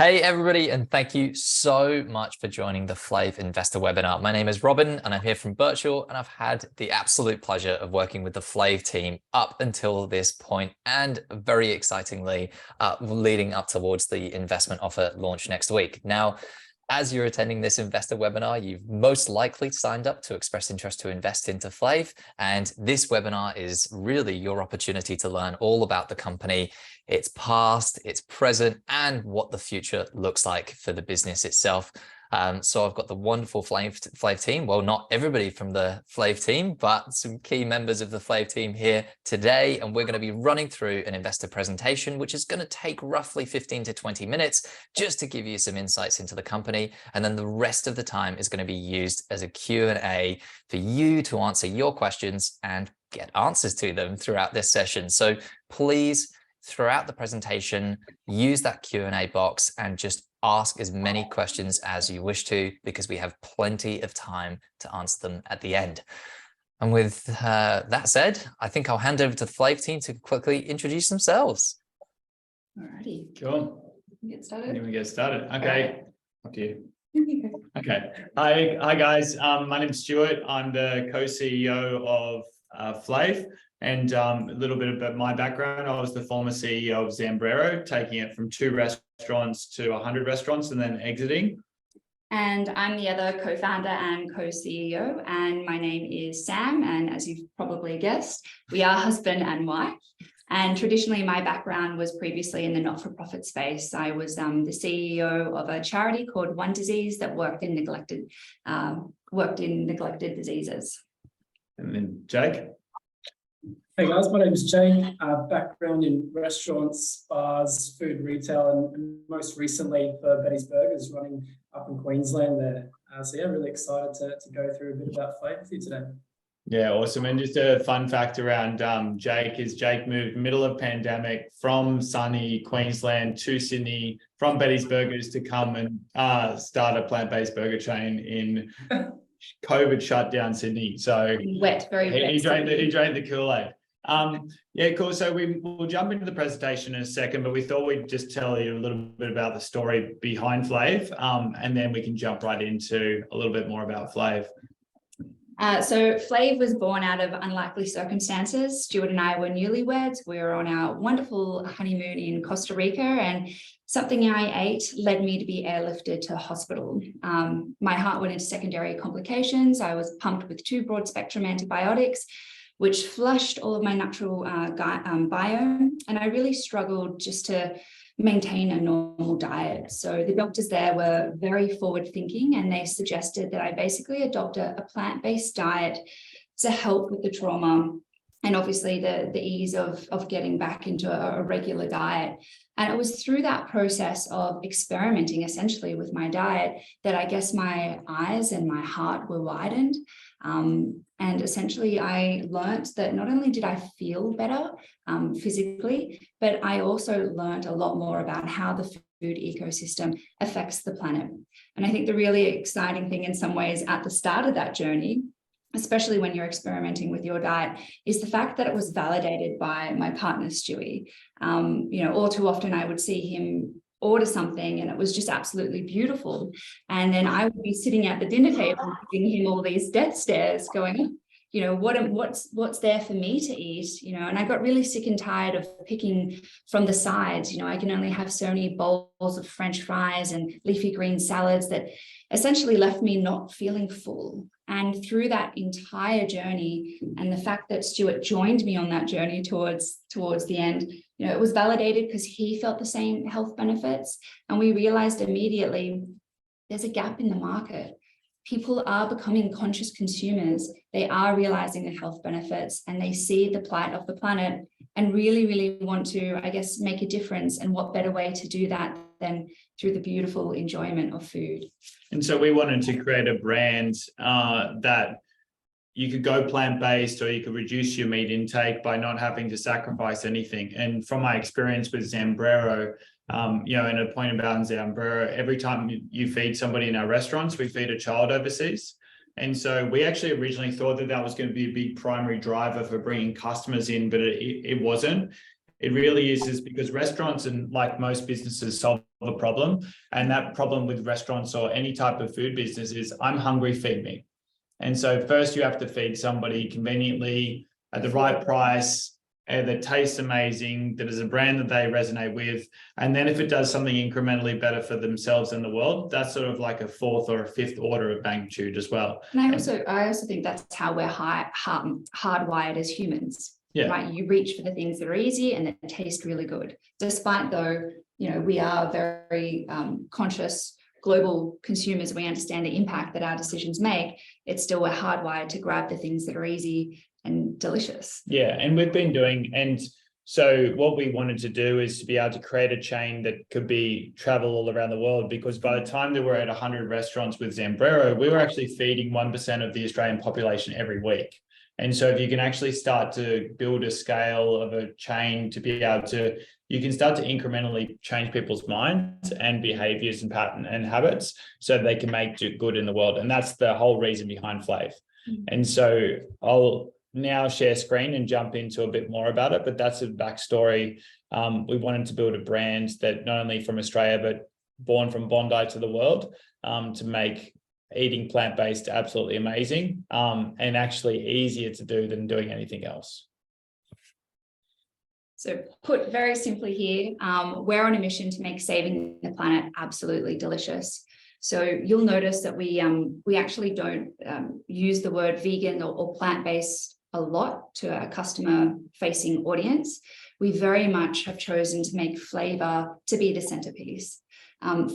Hey everybody, and thank you so much for joining the Flave Investor webinar. My name is Robin and I'm here from Birchal, and I've had the absolute pleasure of working with the Flave team up until this point, and very excitingly, leading up towards the investment offer launch next week. Now, as you're attending this investor webinar, you've most likely signed up to express interest to invest into Flave. And this webinar is really your opportunity to learn all about the company, its past, its present, and what the future looks like for the business itself. So I've got the wonderful Flave team. Well, not everybody from the Flave team, but some key members of the Flave team here today. And we're going to be running through an investor presentation, which is going to take roughly 15 to 20 minutes just to give you some insights into the company. And then the rest of the time is going to be used as a Q&A for you to answer your questions and get answers to them throughout this session. So please, throughout the presentation, use that Q&A box and just ask as many questions as you wish to, because we have plenty of time to answer them at the end. And with that said, I think I'll hand over to the Flave team to quickly introduce themselves. Alrighty. Cool. Get started. You want to get started? Okay. Up to you. Okay. Hi guys. My name's Stuart. I'm the co-CEO of Flave. And a little bit about my background. I was the former CEO of Zambrero, taking it from 2 restaurants to 100 restaurants and then exiting. And I'm the other co-founder and co-CEO, and my name is Sam. And as you've probably guessed, we are husband and wife. And traditionally, my background was previously in the not-for-profit space. I was the CEO of a charity called One Disease that worked in neglected diseases. And then Jake. Hey guys, my name is Jake. Background in restaurants, bars, food retail, and most recently for Betty's Burgers, running up in Queensland there. So yeah, really excited to go through a bit about Flave with you today. Yeah, awesome. And just a fun fact around Jake is Jake moved middle of pandemic from sunny Queensland to Sydney from Betty's Burgers to come and start a plant-based burger chain in COVID shut down Sydney. So wet, very wet. He drained the Kool-Aid. Yeah, cool. So we'll jump into the presentation in a second, but we thought we'd just tell you a little bit about the story behind Flave, and then we can jump right into a little bit more about Flave. So Flave was born out of unlikely circumstances. Stuart and I were newlyweds. We were on our wonderful honeymoon in Costa Rica, and something I ate led me to be airlifted to hospital. My heart went into secondary complications. I was pumped with 2 broad spectrum antibiotics, which flushed all of my natural biome. And I really struggled just to maintain a normal diet. So the doctors there were very forward thinking, and they suggested that I basically adopt a plant-based diet to help with the trauma and obviously the ease of getting back into a regular diet. And it was through that process of experimenting essentially with my diet that I guess my eyes and my heart were widened. And essentially I learned that not only did I feel better physically, but I also learned a lot more about how the food ecosystem affects the planet. And I think the really exciting thing in some ways at the start of that journey, especially when you're experimenting with your diet, is the fact that it was validated by my partner, Stewie. All too often I would see him order something and it was just absolutely beautiful. And then I would be sitting at the dinner table giving him all these death stares going, what's there for me to eat? And I got really sick and tired of picking from the sides. I can only have so many bowls of French fries and leafy green salads that essentially left me not feeling full. And through that entire journey, and the fact that Stuart joined me on that journey towards the end, it was validated because he felt the same health benefits. And we realized immediately there's a gap in the market. People are becoming conscious consumers. They are realizing the health benefits, and they see the plight of the planet and really, really want to, I guess, make a difference. And what better way to do that than through the beautiful enjoyment of food? And so we wanted to create a brand that you could go plant-based, or you could reduce your meat intake by not having to sacrifice anything. And from my experience with Zambrero, and a point about Zambrero, every time you feed somebody in our restaurants, we feed a child overseas. And so we actually originally thought that was going to be a big primary driver for bringing customers in, but it wasn't. It really is because restaurants, and like most businesses, solve a problem. And that problem with restaurants or any type of food business is, I'm hungry, feed me. And so first you have to feed somebody conveniently at the right price, that tastes amazing, that is a brand that they resonate with. And then if it does something incrementally better for themselves and the world, that's sort of like a fourth or a fifth order of magnitude as well. And I also think that's how we're hardwired as humans. Yeah. Right. You reach for the things that are easy and that taste really good. Despite though, we are very conscious global consumers. We understand the impact that our decisions make. It's still we're hardwired to grab the things that are easy and delicious. Yeah, and we've been doing, and so what we wanted to do is to be able to create a chain that could be travel all around the world, because by the time that we're at 100 restaurants with Zambrero, we were actually feeding 1% of the Australian population every week. And so if you can actually start to build a scale of a chain to be able to, you can start to incrementally change people's minds and behaviors and pattern and habits so they can make good in the world. And that's the whole reason behind Flave. And so I'll now share screen and jump into a bit more about it, but that's a backstory. We wanted to build a brand that not only from Australia, but born from Bondi to the world, to make eating plant-based absolutely amazing, and actually easier to do than doing anything else. So put very simply here, we're on a mission to make saving the planet absolutely delicious. So you'll notice that we actually don't use the word vegan or plant-based a lot to our customer-facing audience. We very much have chosen to make flavor to be the centerpiece.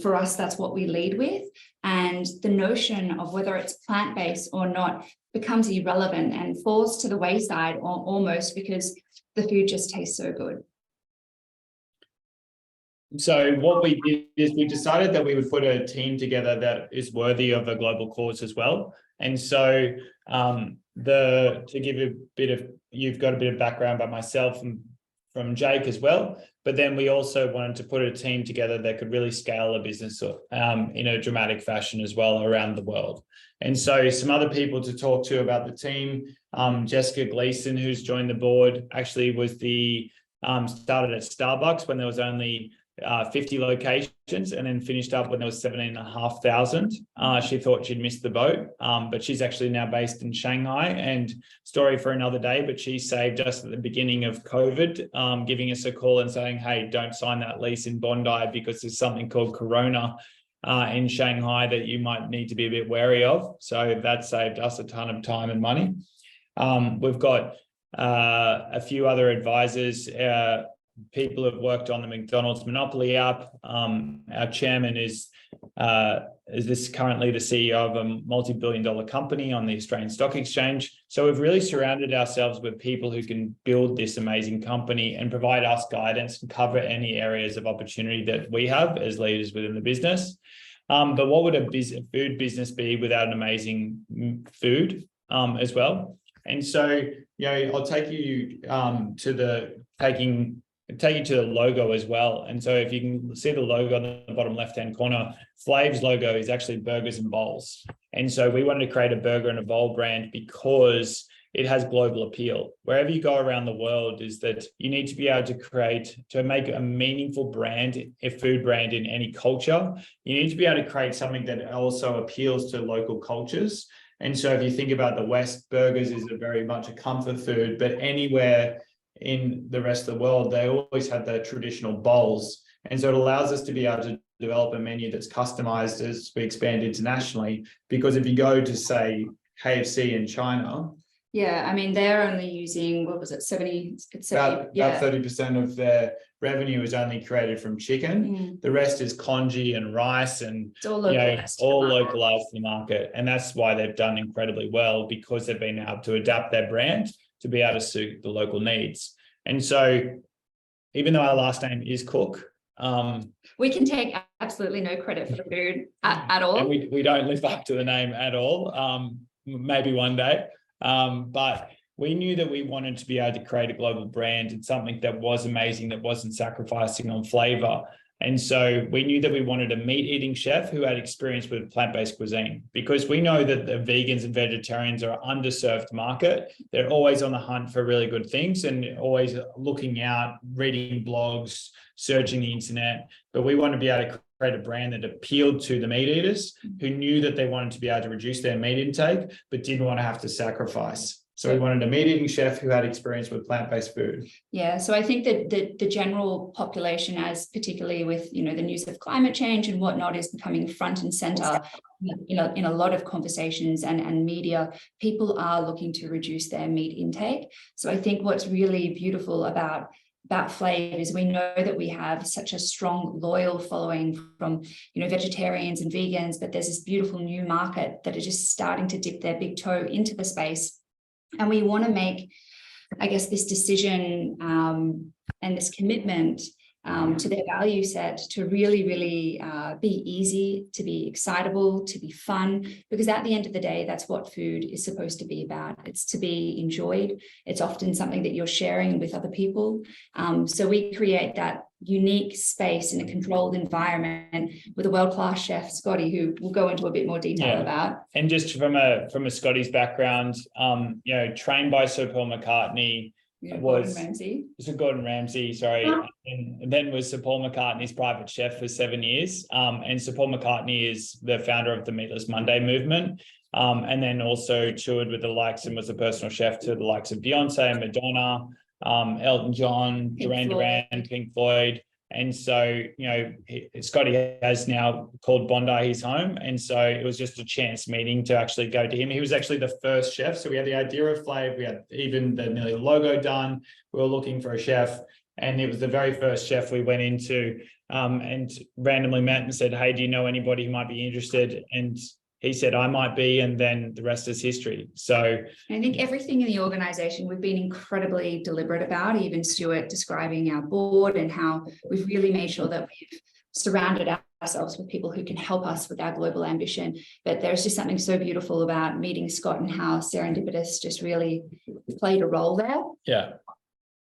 For us, that's what we lead with. And the notion of whether it's plant-based or not becomes irrelevant and falls to the wayside almost because the food just tastes so good. So what we did is we decided that we would put a team together that is worthy of a global cause as well. And so to give a bit of, you've got a bit of background by myself and from Jake as well, but then we also wanted to put a team together that could really scale a business in a dramatic fashion as well around the world. And so some other people to talk to about the team, Jessica Gleason, who's joined the board, actually was started at Starbucks when there was only 50 locations, and then finished up when there was 17,500. She thought she'd missed the boat, but she's actually now based in Shanghai, and story for another day, but she saved us at the beginning of COVID, giving us a call and saying, hey, don't sign that lease in Bondi because there's something called Corona in Shanghai that you might need to be a bit wary of. So that saved us a ton of time and money. We've got a few other advisors. People have worked on the McDonald's Monopoly app. Our chairman is this currently the CEO of a multi-billion-dollar company on the Australian Stock Exchange. So we've really surrounded ourselves with people who can build this amazing company and provide us guidance and cover any areas of opportunity that we have as leaders within the business. But what would a food business be without an amazing food as well? And so, I'll take you take you to the logo as well. And so if you can see the logo on the bottom left-hand corner, Flave's logo is actually burgers and bowls. And so we wanted to create a burger and a bowl brand because it has global appeal. Wherever you go around the world is that you need to be able to make a meaningful brand, a food brand in any culture. You need to be able to create something that also appeals to local cultures. And so if you think about the West, burgers is very much a comfort food, but anywhere in the rest of the world, they always have the traditional bowls. And so it allows us to be able to develop a menu that's customized as we expand internationally. Because if you go to, say, KFC in China. Yeah, I mean, they're only using, what was it, 70? About 30% of their revenue is only created from chicken. The rest is congee and rice, and it's all localized, localized to the market. And that's why they've done incredibly well, because they've been able to adapt their brand to be able to suit the local needs. And so even though our last name is Cook, we can take absolutely no credit for the food at all. And we don't live up to the name at all. Maybe one day. But we knew that we wanted to be able to create a global brand and something that was amazing, that wasn't sacrificing on flavor. And so we knew that we wanted a meat-eating chef who had experience with plant-based cuisine, because we know that the vegans and vegetarians are an underserved market. They're always on the hunt for really good things and always looking out, reading blogs, searching the internet. But we want to be able to create a brand that appealed to the meat eaters who knew that they wanted to be able to reduce their meat intake, but didn't want to have to sacrifice. So we wanted a meat-eating chef who had experience with plant-based food. Yeah, so I think that the general population, as particularly with, the news of climate change and whatnot, is becoming front and center, in a lot of conversations and media. People are looking to reduce their meat intake. So I think what's really beautiful about Flave is we know that we have such a strong, loyal following from, vegetarians and vegans, but there's this beautiful new market that are just starting to dip their big toe into the space. And we want to make, I guess, this decision and this commitment to their value set to really, really be easy, to be excitable, to be fun, because at the end of the day, that's what food is supposed to be about. It's to be enjoyed. It's often something that you're sharing with other people. So we create that unique space in a controlled environment with a world-class chef, Scotty, who we'll go into a bit more detail about. And just from a Scotty's background, trained by Sir Paul McCartney, Gordon Ramsay, sorry, and then was Sir Paul McCartney's private chef for 7 years. And Sir Paul McCartney is the founder of the Meatless Monday movement, and then also toured with the likes and was a personal chef to the likes of Beyonce, Madonna, Elton John, Duran Duran, Pink Floyd. And so, Scotty has now called Bondi his home. And so it was just a chance meeting to actually go to him. He was actually the first chef. So we had the idea of Flave. We had even the nearly logo done. We were looking for a chef. And it was the very first chef we went into and randomly met and said, hey, do you know anybody who might be interested? And he said, I might be, and then the rest is history. So I think everything in the organization, we've been incredibly deliberate about, even Stuart describing our board and how we've really made sure that we've surrounded ourselves with people who can help us with our global ambition. But there's just something so beautiful about meeting Scott and how serendipitous just really played a role there. Yeah.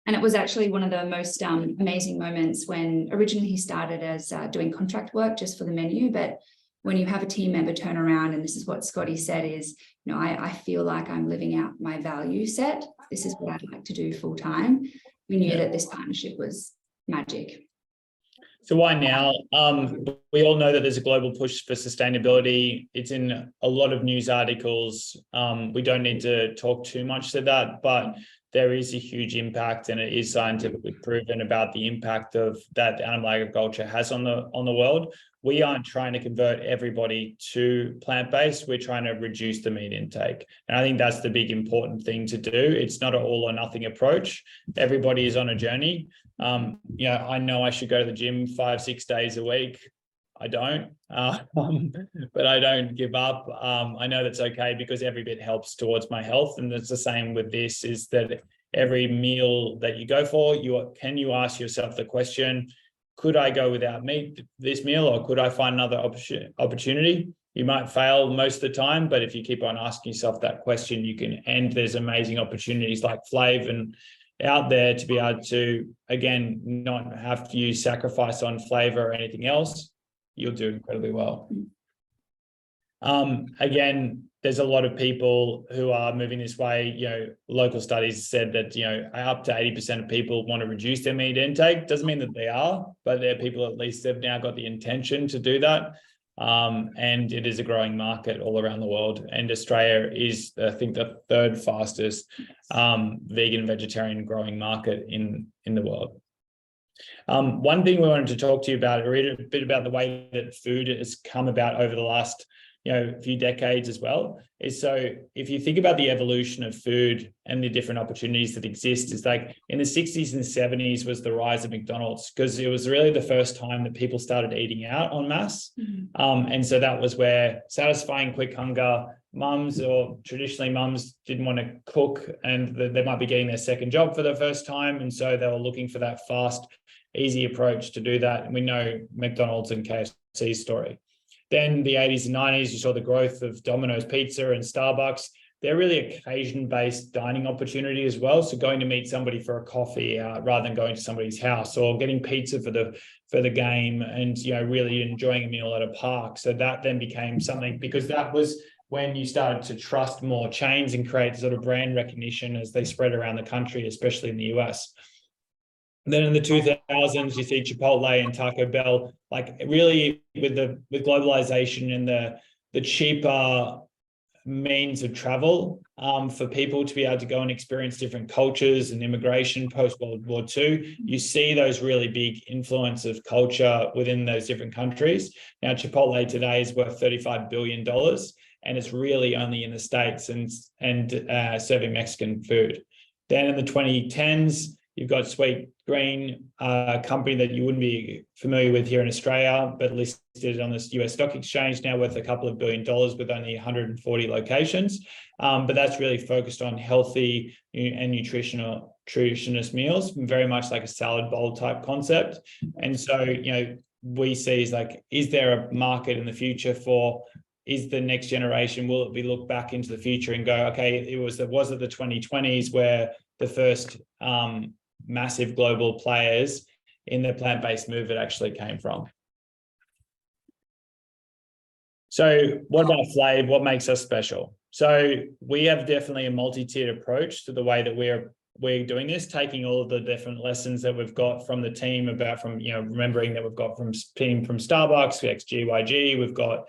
And it was actually one of the most amazing moments when originally he started as doing contract work just for the menu, but when you have a team member turn around, and this is what Scotty said is, I feel like I'm living out my value set. This is what I'd like to do full time. We knew that this partnership was magic. So why now? We all know that there's a global push for sustainability. It's in a lot of news articles. We don't need to talk too much to that, but there is a huge impact, and it is scientifically proven about the impact of that animal agriculture has on the world. We aren't trying to convert everybody to plant-based. We're trying to reduce the meat intake. And I think that's the big important thing to do. It's not an all or nothing approach. Everybody is on a journey. I know I should go to the gym 5-6 days a week. I don't, but I don't give up. I know that's okay because every bit helps towards my health. And it's the same with this, is that every meal that you go for, can you ask yourself the question, could I go without meat this meal, or could I find another opportunity? You might fail most of the time, but if you keep on asking yourself that question, you can, and there's amazing opportunities like Flave and out there to be able to, again, not have to use sacrifice on flavor or anything else. You'll do incredibly well. Again, there's a lot of people who are moving this way. Local studies said that, up to 80% of people want to reduce their meat intake. Doesn't mean that they are, but there are people, at least they've now got the intention to do that. And it is a growing market all around the world. And Australia is, I think, the third fastest vegan and vegetarian growing market in the world. One thing we wanted to talk to you about, a bit about the way that food has come about over the last few decades as well, is so if you think about the evolution of food and the different opportunities that exist, is like in the 60s and 70s was the rise of McDonald's, because it was really the first time that people started eating out en masse. And so that was where satisfying quick hunger, mums, or traditionally mums, didn't want to cook, and they might be getting their second job for the first time. And so they were looking for that fast, easy approach to do that. And we know McDonald's and KFC's story. Then the 80s and 90s, you saw the growth of Domino's Pizza and Starbucks. They're really occasion-based dining opportunity as well. So going to meet somebody for a coffee rather than going to somebody's house, or getting pizza for the for the game and, really enjoying a meal at a park. So that then became something, because that was when you started to trust more chains and create sort of brand recognition as they spread around the country, especially in the US. And then in the 2000s, you see Chipotle and Taco Bell, like really with globalization and the cheaper means of travel for people to be able to go and experience different cultures and immigration post-World War II. You see those really big influence of culture within those different countries. Now, Chipotle today is worth $35 billion, and it's really only in the States and serving Mexican food. Then in the 2010s, you've got Sweet Green, a company that you wouldn't be familiar with here in Australia, but listed on this US stock exchange, now worth a couple of $2 billion with only 140 locations. But that's really focused on healthy and nutritionist meals, very much like a salad bowl type concept. And so, we see is there a market in the future is the next generation, will it be look back into the future and go, okay, was it the 2020s where the first massive global players in the plant-based movement actually came from? So what about Flave? What makes us special? So we have definitely a multi-tiered approach to the way that we're doing this, taking all of the different lessons that we've got from the team remembering that we've got from team from Starbucks, XGYG, we've got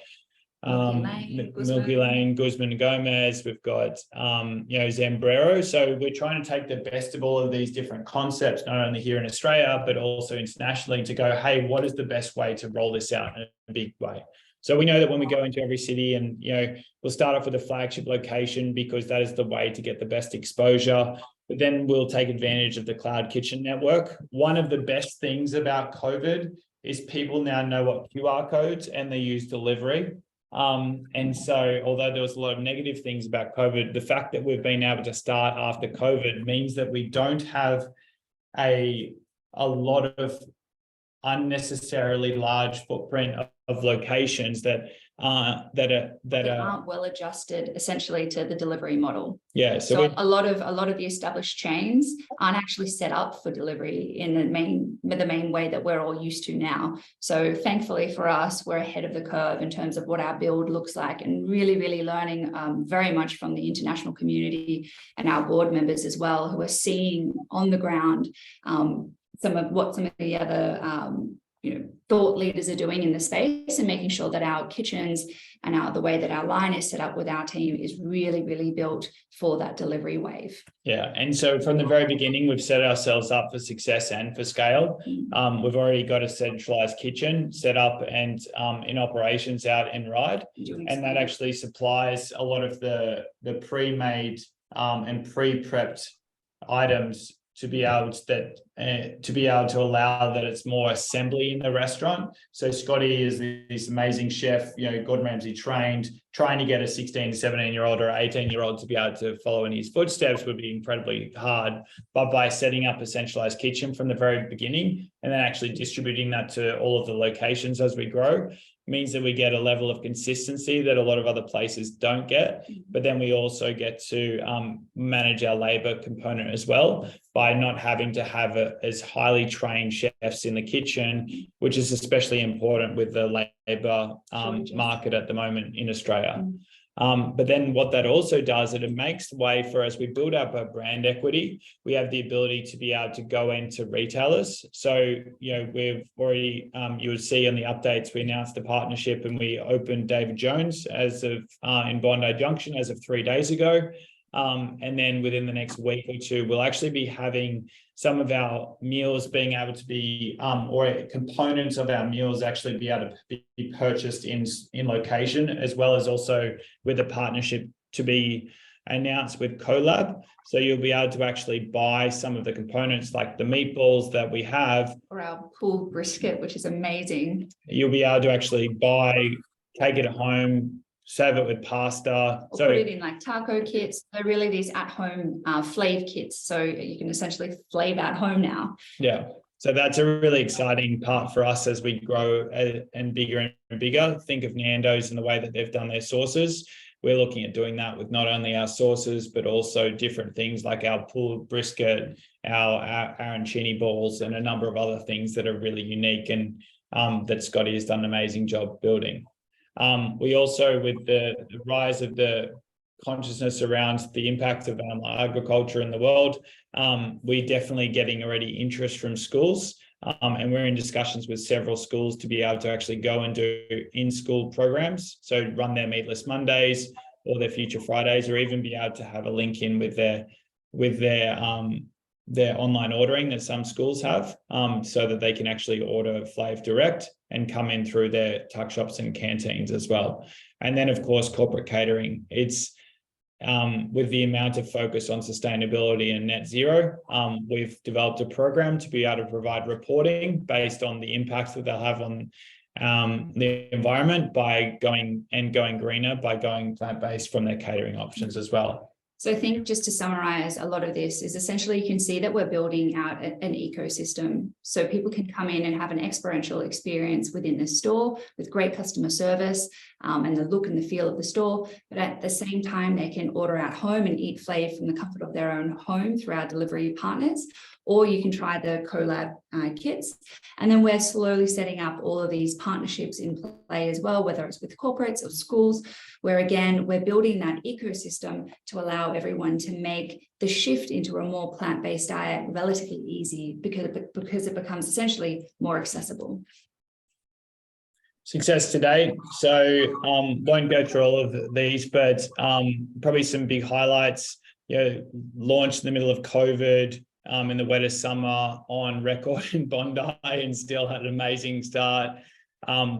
Milky Lane, Guzman and Gomez, we've got Zambrero. So we're trying to take the best of all of these different concepts, not only here in Australia but also internationally, to go, hey, what is the best way to roll this out in a big way? So we know that when we go into every city, and we'll start off with a flagship location because that is the way to get the best exposure, but then we'll take advantage of the cloud kitchen network. One of the best things about COVID is people now know what QR codes, and they use delivery. And so although there was a lot of negative things about COVID, the fact that we've been able to start after COVID means that we don't have a lot of unnecessarily large footprint of locations that aren't well adjusted essentially to the delivery model. Yeah. So a lot of the established chains aren't actually set up for delivery in the main way that we're all used to now. So thankfully for us, we're ahead of the curve in terms of what our build looks like, and really learning very much from the international community and our board members as well, who are seeing on the ground some of the other thought leaders are doing in the space, and making sure that our kitchens and the way that our line is set up with our team is really built for that delivery wave. Yeah, and so from the very beginning, we've set ourselves up for success and for scale. We've already got a centralized kitchen set up and in operations out in Ryde, and that actually supplies a lot of the pre-made and pre-prepped items to be able to allow that it's more assembly in the restaurant. So Scotty is this amazing chef, Gordon Ramsay trained, trying to get a 16 to 17-year-old or 18-year-old to be able to follow in his footsteps would be incredibly hard. But by setting up a centralized kitchen from the very beginning, and then actually distributing that to all of the locations as we grow, means that we get a level of consistency that a lot of other places don't get. But then we also get to manage our labor component as well, by not having to have as highly trained chefs in the kitchen, which is especially important with the labor market at the moment in Australia. But then what that also does, it makes the way for, as we build up our brand equity, we have the ability to be able to go into retailers. So, we've already, you would see on the updates, we announced the partnership and we opened David Jones as of in Bondi Junction as of 3 days ago. And then within the next week or two, we'll actually be having some of our meals being able to be, or components of our meals actually be able to be purchased in location, as well as also with a partnership to be announced with Collab. So you'll be able to actually buy some of the components like the meatballs that we have. Or our pulled brisket, which is amazing. You'll be able to actually take it home, serve it with pasta. Or put it in like taco kits. So really these at-home Flave kits. So you can essentially Flave at home now. Yeah. So that's a really exciting part for us as we grow and bigger and bigger. Think of Nando's and the way that they've done their sauces. We're looking at doing that with not only our sauces, but also different things like our pulled brisket our arancini balls, and a number of other things that are really unique and that Scotty has done an amazing job building. We also, with the rise of the consciousness around the impact of agriculture in the world, we're definitely getting already interest from schools, and we're in discussions with several schools to be able to actually go and do in-school programs, so run their Meatless Mondays or their Future Fridays, or even be able to have a link in with their online ordering that some schools have, so that they can actually order Flave direct and come in through their tuck shops and canteens as well. And then, of course, corporate catering. It's with the amount of focus on sustainability and net zero, we've developed a program to be able to provide reporting based on the impacts that they'll have on the environment by going greener, by going plant-based from their catering options as well. So I think, just to summarize, a lot of this is essentially, you can see that we're building out an ecosystem, so people can come in and have an experiential experience within the store with great customer service, and the look and the feel of the store. But at the same time, they can order at home and eat Flave from the comfort of their own home through our delivery partners, or you can try the collab kits. And then we're slowly setting up all of these partnerships in play as well, whether it's with corporates or schools, where again, we're building that ecosystem to allow everyone to make the shift into a more plant-based diet relatively easy, because it becomes essentially more accessible. Success today. So won't go through all of these, but probably some big highlights. Launched in the middle of COVID, in the wettest summer on record in Bondi, and still had an amazing start.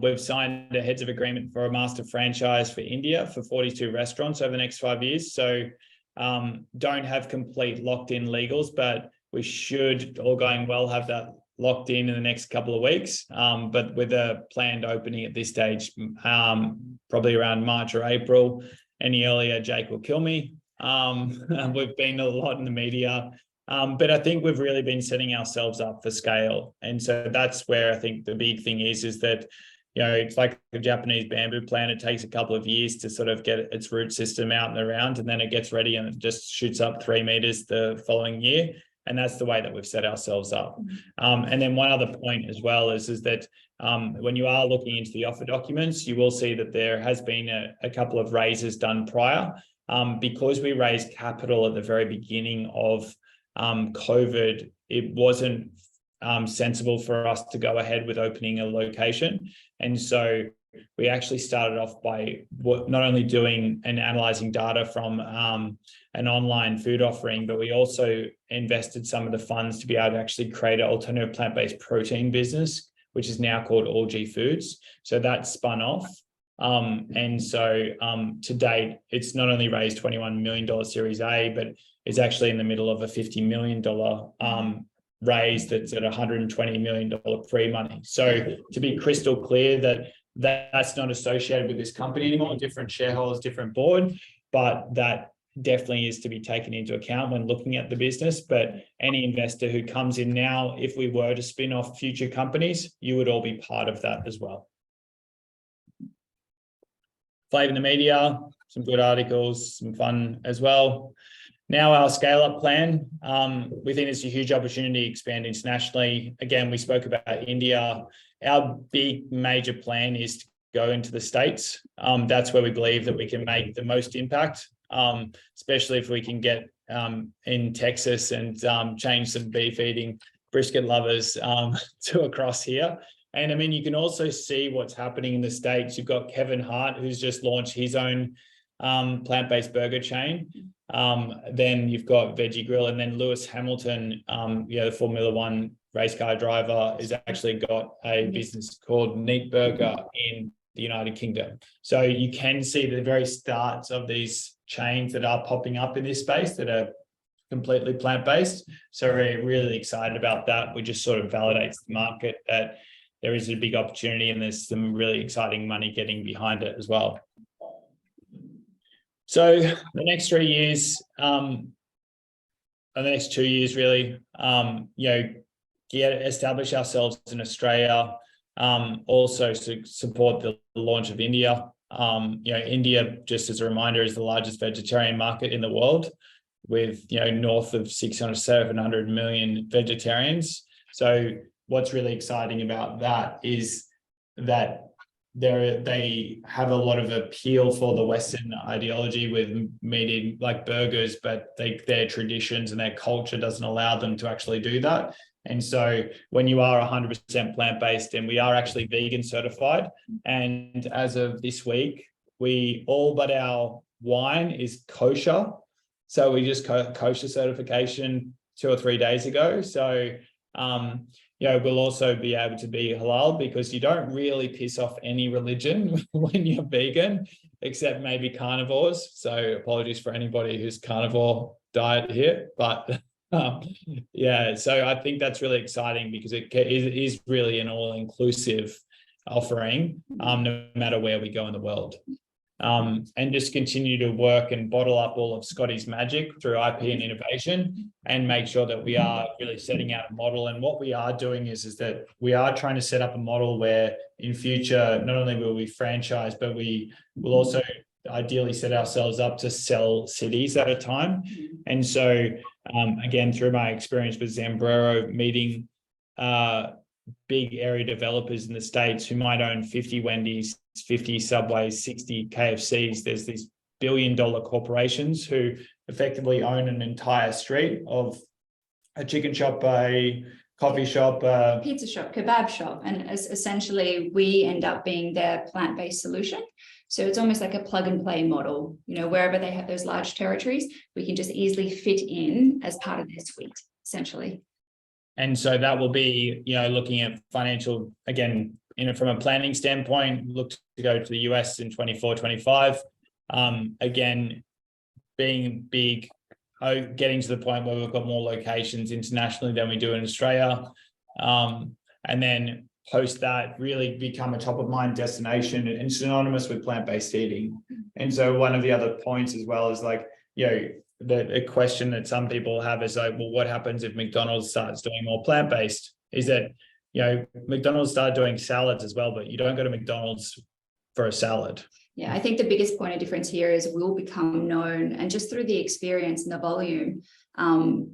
We've signed a heads of agreement for a master franchise for India for 42 restaurants over the next 5 years. So don't have complete locked in legals, but we should, all going well, have that locked in the next couple of weeks. But with a planned opening at this stage, probably around March or April. Any earlier, Jake will kill me. We've been a lot in the media. But I think we've really been setting ourselves up for scale. And so that's where I think the big thing is that, it's like a Japanese bamboo plant. It takes a couple of years to sort of get its root system out and around, and then it gets ready and it just shoots up 3 meters the following year. And that's the way that we've set ourselves up. And then one other point as well is that when you are looking into the offer documents, you will see that there has been a couple of raises done prior. Because we raised capital at the very beginning of COVID, it wasn't sensible for us to go ahead with opening a location. And so we actually started off by not only doing and analyzing data from an online food offering, but we also invested some of the funds to be able to actually create an alternative plant-based protein business, which is now called All G Foods. So that spun off. And so to date, it's not only raised $21 million Series A, but it's actually in the middle of a $50 million raise that's at $120 million pre-money. So to be crystal clear, that's not associated with this company anymore, different shareholders, different board, but that definitely is to be taken into account when looking at the business. But any investor who comes in now, if we were to spin off future companies, you would all be part of that as well. Flave in the media, some good articles, some fun as well. Now our scale-up plan, we think it's a huge opportunity to expand internationally. Again, we spoke about India. Our big major plan is to go into the States. That's where we believe that we can make the most impact, especially if we can get in Texas and change some beef eating brisket lovers to across here. And I mean, you can also see what's happening in the States. You've got Kevin Hart, who's just launched his own plant-based burger chain. Then you've got Veggie Grill, and then Lewis Hamilton, the Formula One race car driver, has actually got a business called Neat Burger in the United Kingdom. So you can see the very starts of these chains that are popping up in this space that are completely plant-based. So we're really excited about that. We just sort of validates the market that there is a big opportunity and there's some really exciting money getting behind it as well. So the next 3 years, or the next 2 years really, establish ourselves in Australia, also to support the launch of India. India, just as a reminder, is the largest vegetarian market in the world. with, you know, north of 600, 700 million vegetarians. So what's really exciting about that is that they have a lot of appeal for the Western ideology with meat eating, like burgers, but their traditions and their culture doesn't allow them to actually do that. And so when you are 100% plant-based, and we are actually vegan certified, and as of this week, we all but our wine is kosher. So we just kosher certification 2 or 3 days ago. So, you know, we'll also be able to be halal, because you don't really piss off any religion when you're vegan, except maybe carnivores. So apologies for anybody who's carnivore diet here, but yeah, so I think that's really exciting, because it is really an all-inclusive offering, no matter where we go in the world. And just continue to work and bottle up all of Scotty's magic through IP and innovation, and make sure that we are really setting out a model. And what we are doing is that we are trying to set up a model where in future, not only will we franchise, but we will also ideally set ourselves up to sell cities at a time. And so, again, through my experience with Zambrero, meeting big area developers in the States who might own 50 Wendy's, 50 Subways, 60 KFCs. There's these billion-dollar corporations who effectively own an entire street of a chicken shop, a coffee shop, pizza shop, kebab shop. And essentially we end up being their plant-based solution. So it's almost like a plug and play model. You know, wherever they have those large territories, we can just easily fit in as part of their suite, essentially. And so that will be, you know, looking at financial, again, you know, from a planning standpoint, look to go to the US in 24, 25. Again, being big, getting to the point where we've got more locations internationally than we do in Australia. And then post that, really become a top of mind destination and synonymous with plant-based eating. And so one of the other points as well is like, you know, the question that some people have is like, well, what happens if McDonald's starts doing more plant-based? Is that, you know, McDonald's started doing salads as well, but you don't go to McDonald's for a salad. Yeah, I think the biggest point of difference here is we'll become known, and just through the experience and the volume,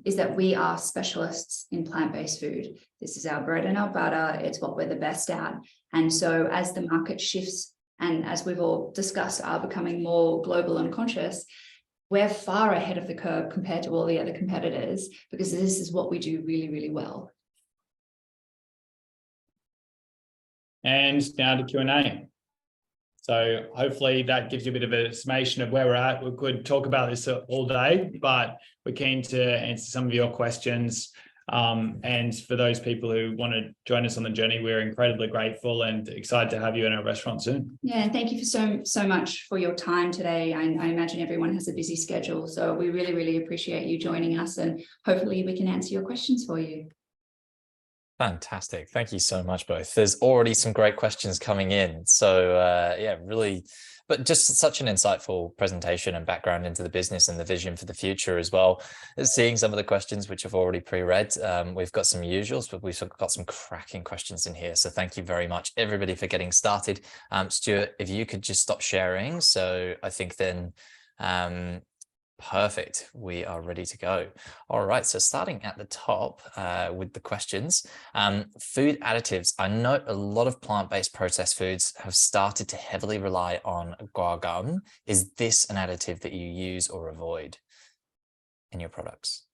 is that we are specialists in plant-based food. This is our bread and our butter. It's what we're the best at. And so as the market shifts, and as we've all discussed, are becoming more global and conscious, we're far ahead of the curve compared to all the other competitors, because this is what we do really, really well. And now to Q&A. So hopefully that gives you a bit of a summation of where we're at. We could talk about this all day, but we're keen to answer some of your questions. And for those people who want to join us on the journey, we're incredibly grateful and excited to have you in our restaurant soon. Yeah, and thank you for so much for your time today. I imagine everyone has a busy schedule, so we really, really appreciate you joining us, and hopefully we can answer your questions for you. Fantastic. Thank you so much, both. There's already some great questions coming in. So yeah, really, but just such an insightful presentation and background into the business and the vision for the future as well. Seeing some of the questions which I've already pre-read, we've got some usuals, but we've got some cracking questions in here. So thank you very much, everybody, for getting started. Stuart, if you could just stop sharing. So I think then, perfect. We are ready to go. All right. So starting at the top with the questions, food additives. I know a lot of plant-based processed foods have started to heavily rely on guar gum. Is this an additive that you use or avoid in your products?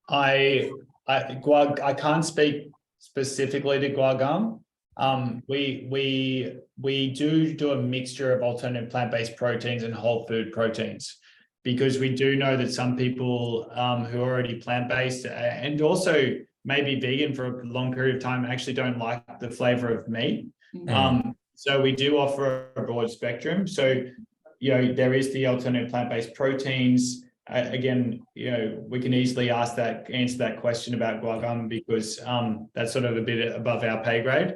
I can't speak specifically to guar gum. We do a mixture of alternative plant-based proteins and whole food proteins, because we do know that some people who are already plant-based and also maybe vegan for a long period of time actually don't like the flavor of meat. So we do offer a broad spectrum. So, you know, there is the alternative plant-based proteins. Again, you know, we can easily answer that question about guar gum, because that's sort of a bit above our pay grade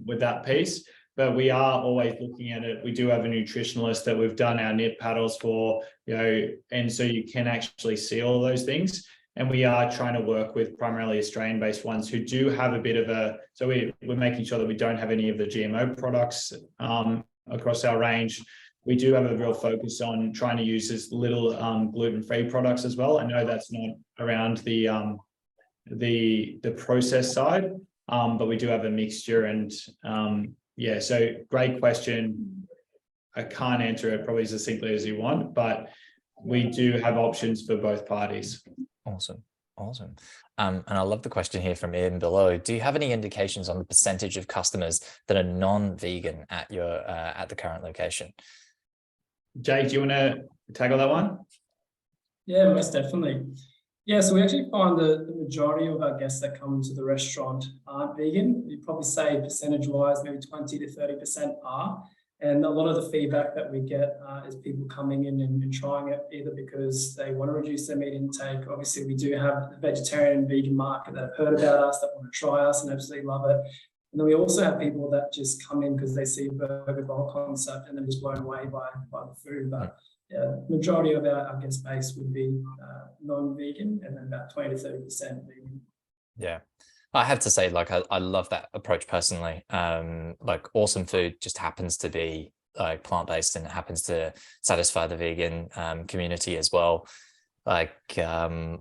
with that piece. But we are always looking at it. We do have a nutritionalist that we've done our knit paddles for, you know, and so you can actually see all those things. And we are trying to work with primarily Australian-based ones who do have a bit of a, so we're making sure that we don't have any of the GMO products across our range. we do have a real focus on trying to use as little gluten-free products as well. I know that's not around the process side, but we do have a mixture. And yeah, so great question. I can't answer it probably as succinctly as you want, but we do have options for both parties. Awesome. Awesome. And I love the question here from Ian below. Do you have any indications on the percentage of customers that are non-vegan at your at the current location? Jake, do you want to tackle that one? Yeah, most definitely. Yeah, so we actually find the majority of our guests that come to the restaurant aren't vegan. You'd probably say percentage-wise, maybe 20 to 30% are. And a lot of the feedback that we get is people coming in and trying it either because they want to reduce their meat intake. Obviously, we do have the vegetarian and vegan market that have heard about us, that want to try us and absolutely love it. And then we also have people that just come in because they see burger bowl concept and then just blown away by the food. But yeah, majority of our guest base would be non-vegan, and then about 20 to 30% vegan. Yeah. I have to say, like, I love that approach personally. Like, awesome food just happens to be like plant-based, and it happens to satisfy the vegan community as well. Like, I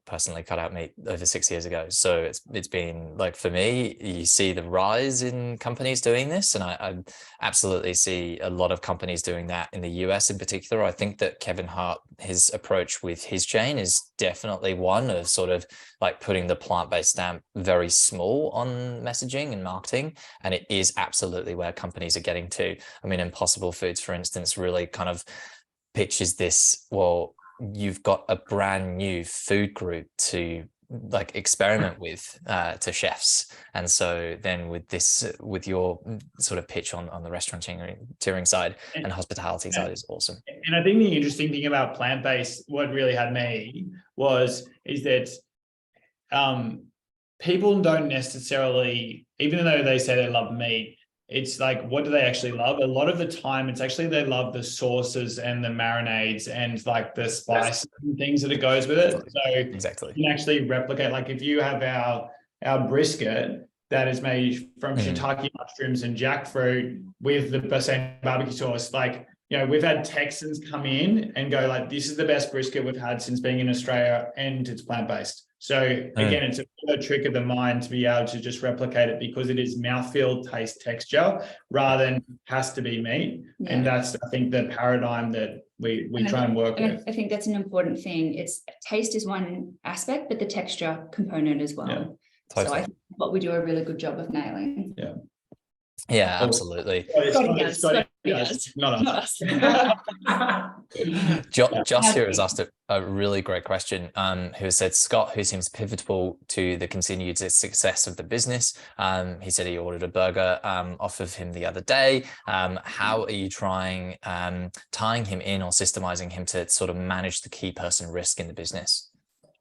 personally cut out meat over 6 years ago, so it's been like, for me, you see the rise in companies doing this, and I absolutely see a lot of companies doing that in the US in particular. I think that Kevin Hart, his approach with his chain is definitely one of sort of like putting the plant-based stamp very small on messaging and marketing, and it is absolutely where companies are getting to. I mean, Impossible Foods, for instance, really kind of pitches this, well, you've got a brand new food group to like experiment with to chefs. And so then with your sort of pitch on the restaurateuring side and hospitality side is awesome. And I think the interesting thing about plant-based, what really had me is that people don't necessarily, even though they say they love meat, it's like, what do they actually love? A lot of the time, it's actually they love the sauces and the marinades and like the spice and things that it goes with it. So exactly, you can actually replicate, like if you have our brisket that is made from shiitake mushrooms and jackfruit with the same barbecue sauce, like, you know, we've had Texans come in and go like, this is the best brisket we've had since being in Australia, and it's plant-based. So again, it's a trick of the mind to be able to just replicate it because it is mouthfeel, taste, texture, rather than has to be meat. Yeah. And that's, I think, the paradigm that we try and work with. I think that's an important thing. It's taste is one aspect, but the texture component as well. Yeah, totally. So I think what we do a really good job of nailing. Yeah. Yeah, absolutely. Not us. Josh here has asked a really great question, who has said, Scott, who seems pivotal to the continued success of the business. He said he ordered a burger off of him the other day. How are you tying him in or systemizing him to sort of manage the key person risk in the business?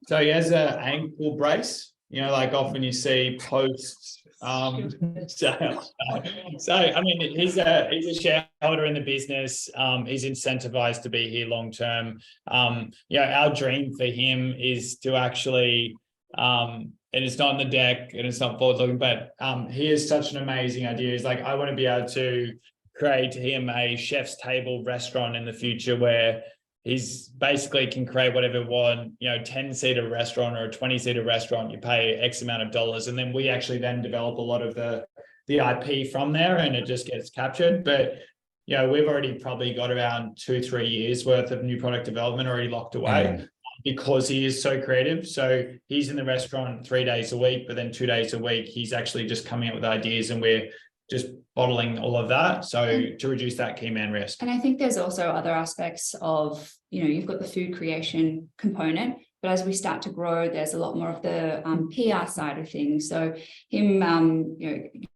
So he has an ankle brace, you know, like often you see posts. So I mean, he's a shareholder in the business. He's incentivized to be here long term. Our dream for him is to actually, and it's not on the deck and it's not forward looking, but he has such an amazing idea. He's like, I want to be able to create him a chef's table restaurant in the future where he's basically can create whatever one, 10-seater restaurant or a 20-seater restaurant. You pay X amount of dollars, and then we actually then develop a lot of the IP from there, and it just gets captured. But we've already probably got around 2-3 years worth of new product development already locked away because he is so creative. So he's in the restaurant 3 days a week, but then 2 days a week he's actually just coming up with ideas, and we're just bottling all of that. So to reduce that key man risk. And I think there's also other aspects of, you've got the food creation component, but as we start to grow, there's a lot more of the PR side of things. So him,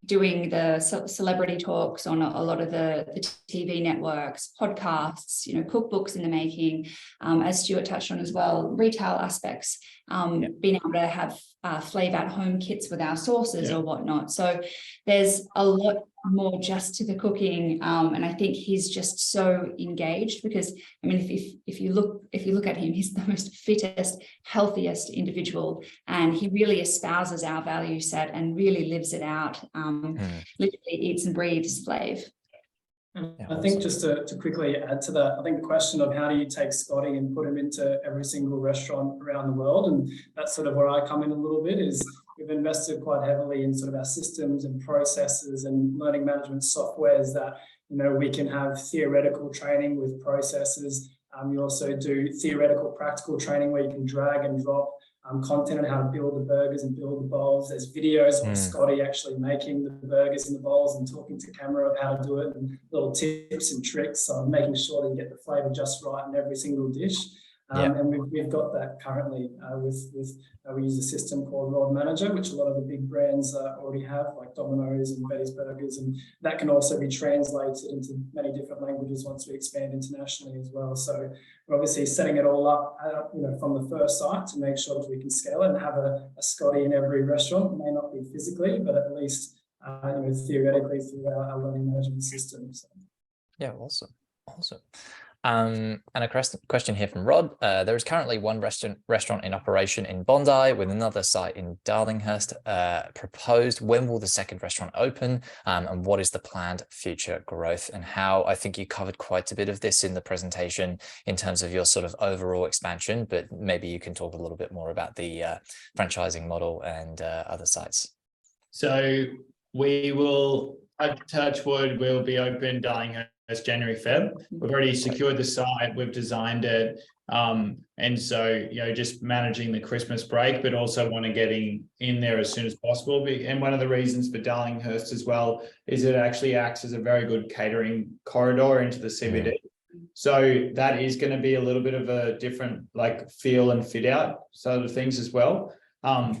doing the celebrity talks on a lot of the TV networks, podcasts, cookbooks in the making, as Stuart touched on as well, retail aspects, being able to have Flave at home kits with our sauces or whatnot. So there's a lot more just to the cooking, and I think he's just so engaged because, I mean, if you look at him, he's the most fittest, healthiest individual, and he really espouses our value set and really lives it out. Literally eats and breathes Flave. And Yeah, I think awesome. just to quickly add to that, I think the question of how do you take Scotty and put him into every single restaurant around the world, and that's sort of where I come in a little bit, is we've invested quite heavily in sort of our systems and processes and learning management softwares that, you know, we can have theoretical training with processes. You also do theoretical practical training where you can drag and drop content on how to build the burgers and build the bowls. There's videos of Scotty actually making the burgers in the bowls and talking to camera of how to do it, and little tips and tricks on making sure that you get the flavour just right in every single dish. And we've got that currently we use a system called Rod Manager, which a lot of the big brands already have, like Domino's and Betty's Burgers, and that can also be translated into many different languages once we expand internationally as well. So we're obviously setting it all up, you know, from the first site to make sure that we can scale it and have a Scotty in every restaurant. It may not be physically, but at least you know, theoretically through our learning management system. So. Yeah, awesome. And a question here from Rod. There is currently one restaurant in operation in Bondi with another site in Darlinghurst proposed. When will the second restaurant open? And what is the planned future growth? And how, I think you covered quite a bit of this in the presentation in terms of your sort of overall expansion, but maybe you can talk a little bit more about the franchising model and other sites. So we will, touch wood, we'll be open Darlinghurst January, Feb. We've already secured the site, we've designed it. And so, you know, just managing the Christmas break, but also want to getting in there as soon as possible. And one of the reasons for Darlinghurst as well is it actually acts as a very good catering corridor into the CBD. So that is going to be a little bit of a different like feel and fit out sort of things as well.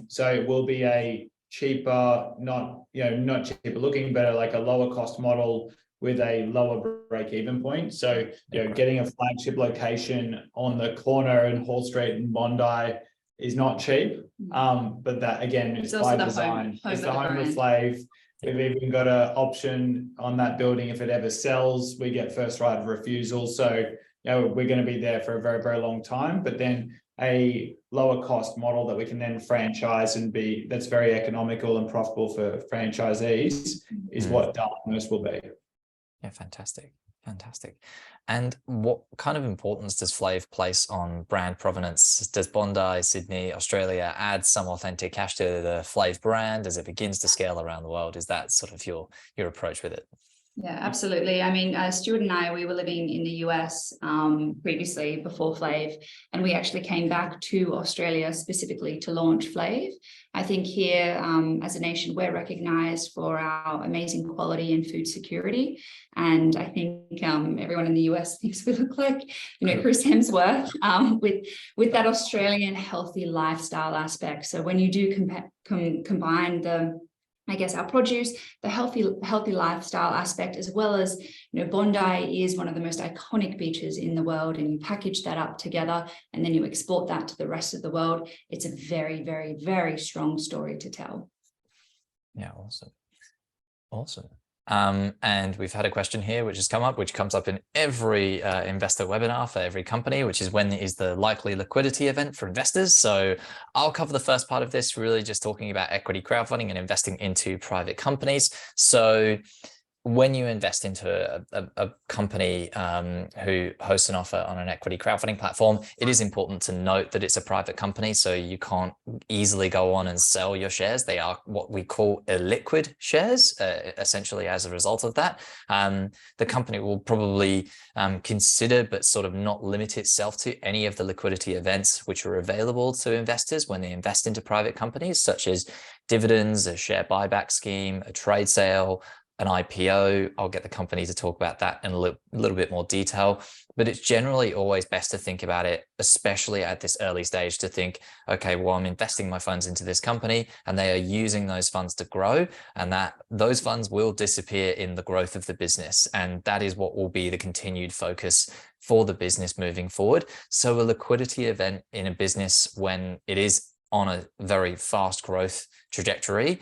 So it will be a cheaper, not cheaper looking, but like a lower cost model with a lower break-even point. So, you know, getting a flagship location on the corner in Hall Street in Bondi is not cheap. But that again is by design. It's the home of Flave. We've even got an option on that building. If it ever sells, we get first right of refusal. So, you know, we're going to be there for a very, very long time. But then a lower cost model that we can then franchise and that's very economical and profitable for franchisees is what Darlinghurst will be. Yeah, fantastic. And what kind of importance does Flave place on brand provenance? Does Bondi, Sydney, Australia add some authentic cash to the Flave brand as it begins to scale around the world? Is that sort of your approach with it? Yeah, absolutely. I mean, Stuart and I, we were living in the US previously before Flave, and we actually came back to Australia specifically to launch Flave. I think here, as a nation, we're recognised for our amazing quality and food security. And I think everyone in the US thinks we look like, you know, Chris Hemsworth with that Australian healthy lifestyle aspect. So when you do combine our produce, the healthy lifestyle aspect, as well as, you know, Bondi is one of the most iconic beaches in the world, and you package that up together and then you export that to the rest of the world. It's a very, very, very strong story to tell. Yeah, awesome. And we've had a question here which has come up, which comes up in every investor webinar for every company, which is when is the likely liquidity event for investors? So I'll cover the first part of this, really just talking about equity crowdfunding and investing into private companies. So when you invest into a company who hosts an offer on an equity crowdfunding platform, it is important to note that it's a private company, so you can't easily go on and sell your shares. They are what we call illiquid shares, essentially as a result of that. The company will probably consider, but sort of not limit itself to any of the liquidity events which are available to investors when they invest into private companies, such as dividends, a share buyback scheme, a trade sale, an IPO. I'll get the company to talk about that in a little bit more detail, but it's generally always best to think about it, especially at this early stage, to think, okay, well, I'm investing my funds into this company and they are using those funds to grow, and that those funds will disappear in the growth of the business. And that is what will be the continued focus for the business moving forward. So a liquidity event in a business when it is on a very fast growth trajectory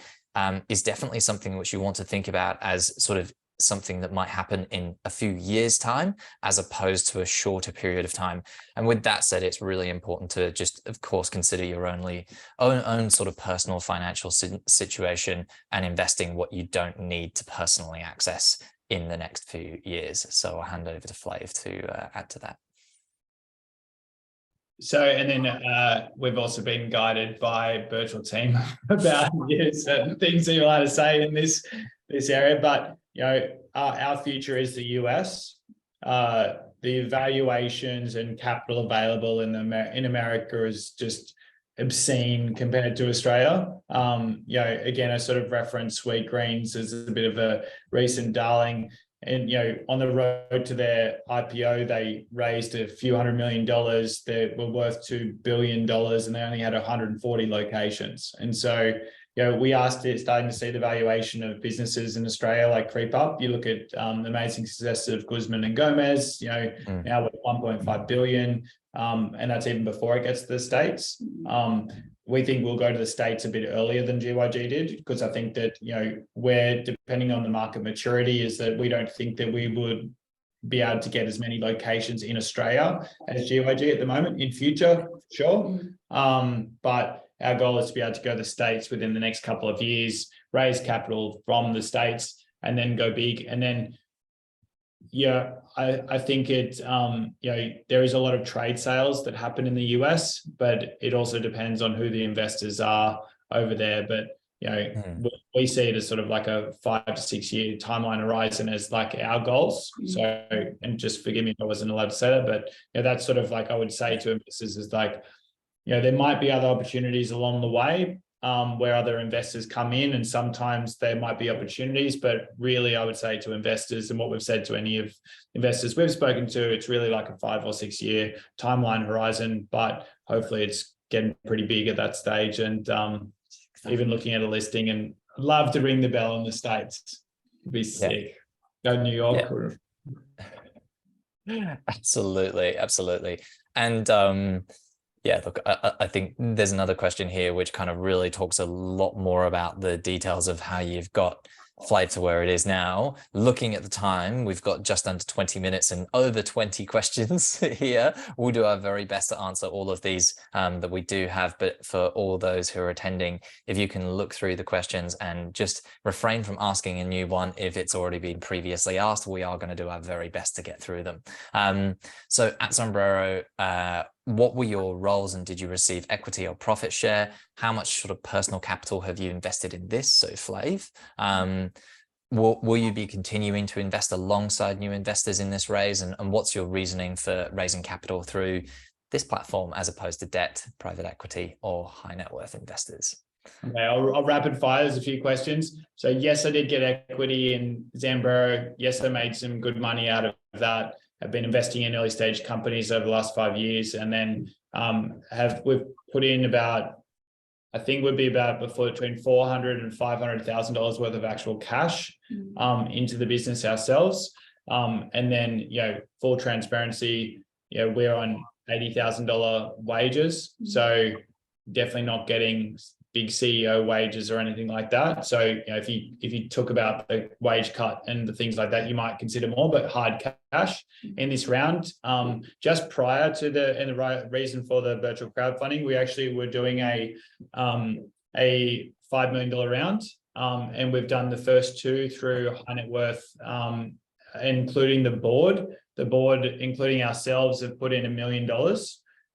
is definitely something which you want to think about as sort of something that might happen in a few years' time, as opposed to a shorter period of time. And with that said, it's really important to just, of course, consider your own sort of personal financial situation and investing what you don't need to personally access in the next few years. So I'll hand over to Flave to add to that. So, and then we've also been guided by Birchal team about certain things that you're allowed to say in this area. But our future is the US. The valuations and capital available in America is just obscene compared to Australia. Again, I sort of reference Sweet Greens as a bit of a recent darling. And, on the road to their IPO, they raised a few $100 million. They were worth $2 billion and they only had 140 locations. And so, we are starting to see the valuation of businesses in Australia creep up. You look at the amazing success of Guzman and Gomez, now with 1.5 billion. And that's even before it gets to the States. We think we'll go to the States a bit earlier than GYG did, because I think that, we're depending on the market maturity, is that we don't think that we would be able to get as many locations in Australia as GYG at the moment. In future, sure. But our goal is to be able to go to the States within the next couple of years, raise capital from the States, and then go big. And then, I think there is a lot of trade sales that happen in the US, but it also depends on who the investors are over there. But, we see it as sort of like a 5 to 6 year timeline horizon as our goals. So, and just forgive me if I wasn't allowed to say that, but that's sort of I would say to investors is there might be other opportunities along the way, where other investors come in, and sometimes there might be opportunities, but really I would say to investors, and what we've said to any of investors we've spoken to, it's really like a 5 or 6 year timeline horizon, but hopefully it's getting pretty big at that stage. And even looking at a listing, and I'd love to ring the bell in the States. It'd be sick. Go to New York. Absolutely. And look, I think there's another question here which kind of really talks a lot more about the details of how you've got Flave to where it is now. Looking at the time, we've got just under 20 minutes and over 20 questions here. We'll do our very best to answer all of these that we do have, but for all those who are attending, if you can look through the questions and just refrain from asking a new one if it's already been previously asked, we are going to do our very best to get through them. So at Sombrero, what were your roles, and did you receive equity or profit share? How much sort of personal capital have you invested in this? So Flave, will you be continuing to invest alongside new investors in this raise? And what's your reasoning for raising capital through this platform as opposed to debt, private equity, or high net worth investors? Okay, I'll rapid fire. There's a few questions. So yes, I did get equity in Zambrero. Yes, I made some good money out of that. I've been investing in early stage companies over the last 5 years, and then we've put in about, I think would be about between $400,000 and $500,000 worth of actual cash into the business ourselves. And then, full transparency, we're on $80,000 wages. So definitely not getting big CEO wages or anything like that. So, if you took about the wage cut and the things like that, you might consider more, but hard cash in this round. Just prior to the reason for the virtual crowdfunding, we actually were doing a $5 million round. And we've done the first two through high net worth, including the board. The board, including ourselves, have put in $1 million.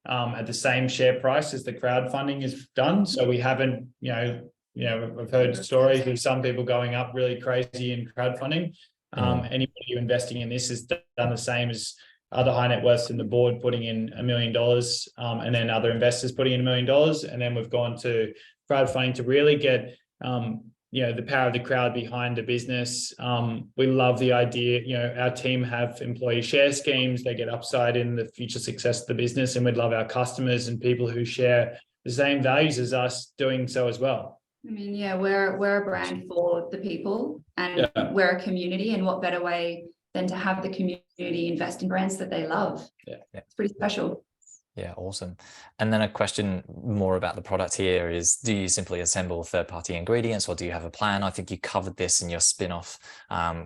At the same share price as the crowdfunding is done. So we haven't, we've heard stories of some people going up really crazy in crowdfunding. Anybody who investing in this has done the same as other high net worths in the board, putting in $1 million, and then other investors putting in $1 million. And then we've gone to crowdfunding to really get, the power of the crowd behind the business. We love the idea, our team have employee share schemes, they get upside in the future success of the business, and we'd love our customers and people who share the same values as us doing so as well. I mean, we're a brand for the people, and we're a community, and what better way than to have the community invest in brands that they love. It's pretty special. Yeah, awesome. And then a question more about the product here is, do you simply assemble third-party ingredients, or do you have a plan? I think you covered this in your spin-off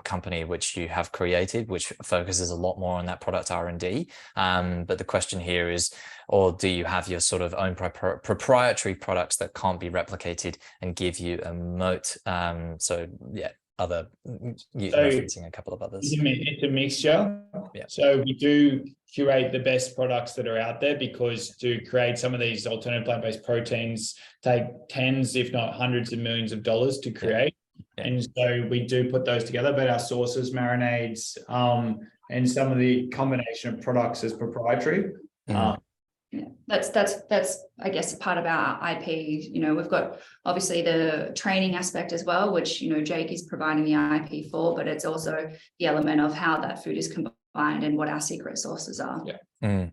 company, which you have created, which focuses a lot more on that product R&D. But the question here is, or do you have your sort of own proprietary products that can't be replicated and give you a moat? So yeah, other, you So referencing a couple of others? It's a mixture. Yeah. So we do curate the best products that are out there, because to create some of these alternative plant-based proteins take tens, if not hundreds of millions of dollars to create. Yeah. And so we do put those together, but our sauces, marinades, and some of the combination of products is proprietary. Mm. Yeah, that's I guess part of our IP. You know, we've got obviously the training aspect as well, which, you know, Jake is providing the IP for, but it's also the element of how that food is combined and what our secret sauces are. Yeah.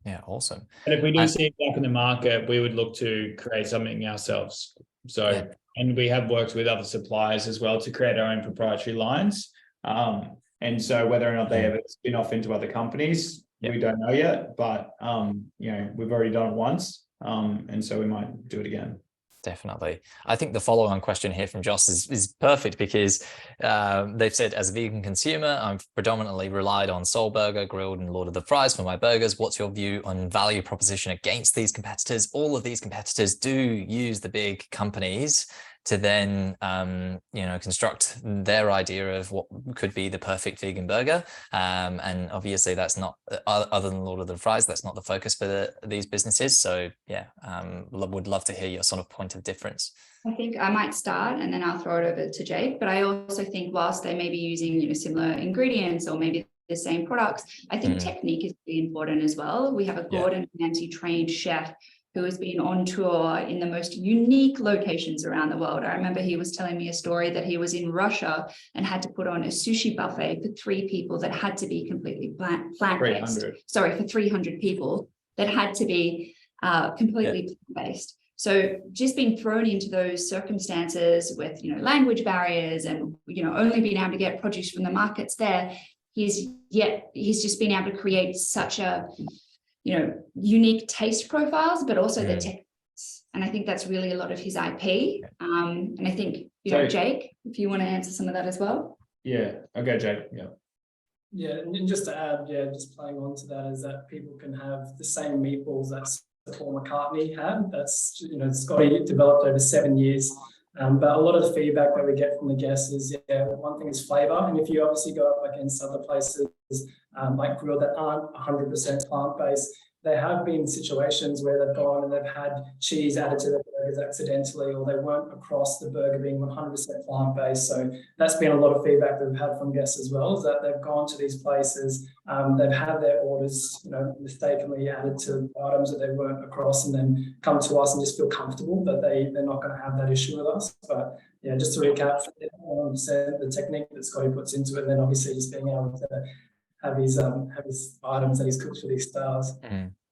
Yeah, awesome. And if we do see a gap in the market, we would look to create something ourselves. So, Yeah. And we have worked with other suppliers as well to create our own proprietary lines. And so whether or not they ever spin off into other companies, we don't know yet, but you know, we've already done it once. And so we might do it again. Definitely. I think the follow-on question here from Joss is perfect, because they've said, as a vegan consumer, I've predominantly relied on Soul Burger, Grilled, and Lord of the Fries for my burgers. What's your view on value proposition against these competitors? All of these competitors do use the big companies to then, you know, construct their idea of what could be the perfect vegan burger. And obviously that's not, other than Lord of the Fries, that's not the focus for these businesses. So yeah, would love to hear your sort of point of difference. I think I might start and then I'll throw it over to Jake. But I also think whilst they may be using, you know, similar ingredients or maybe the same products, I think technique is really important as well. We have a Gordon Ramsay trained chef who has been on tour in the most unique locations around the world. I remember he was telling me a story that he was in Russia and had to put on a sushi buffet for 3 people that had to be completely plant-based. Sorry, for 300 people that had to be completely plant-based. So just being thrown into those circumstances with, you know, language barriers and, you know, only being able to get produce from the markets there, he's just been able to create such a, you know, unique taste profiles, but also the techniques. And I think that's really a lot of his IP. And I think, you know, Jake, if you want to answer some of that as well. Yeah, okay, Jake. Yeah, and just to add, just playing on to that, is that people can have the same meatballs that Paul McCartney had. That's, you know, Scotty developed over 7 years. But a lot of the feedback that we get from the guests is, one thing is flavour. And if you obviously go up against other places like Grill that aren't 100% plant-based, there have been situations where they've gone and they've had cheese added to their burgers accidentally, or they weren't across the burger being 100% plant-based. So that's been a lot of feedback that we've had from guests as well, is that they've gone to these places, they've had their orders, you know, mistakenly added to items that they weren't across, and then come to us and just feel comfortable that they're not going to have that issue with us. But yeah, just to recap, 100% the technique that Scotty puts into it, and then obviously just being able to have his items that he's cooked for these stars.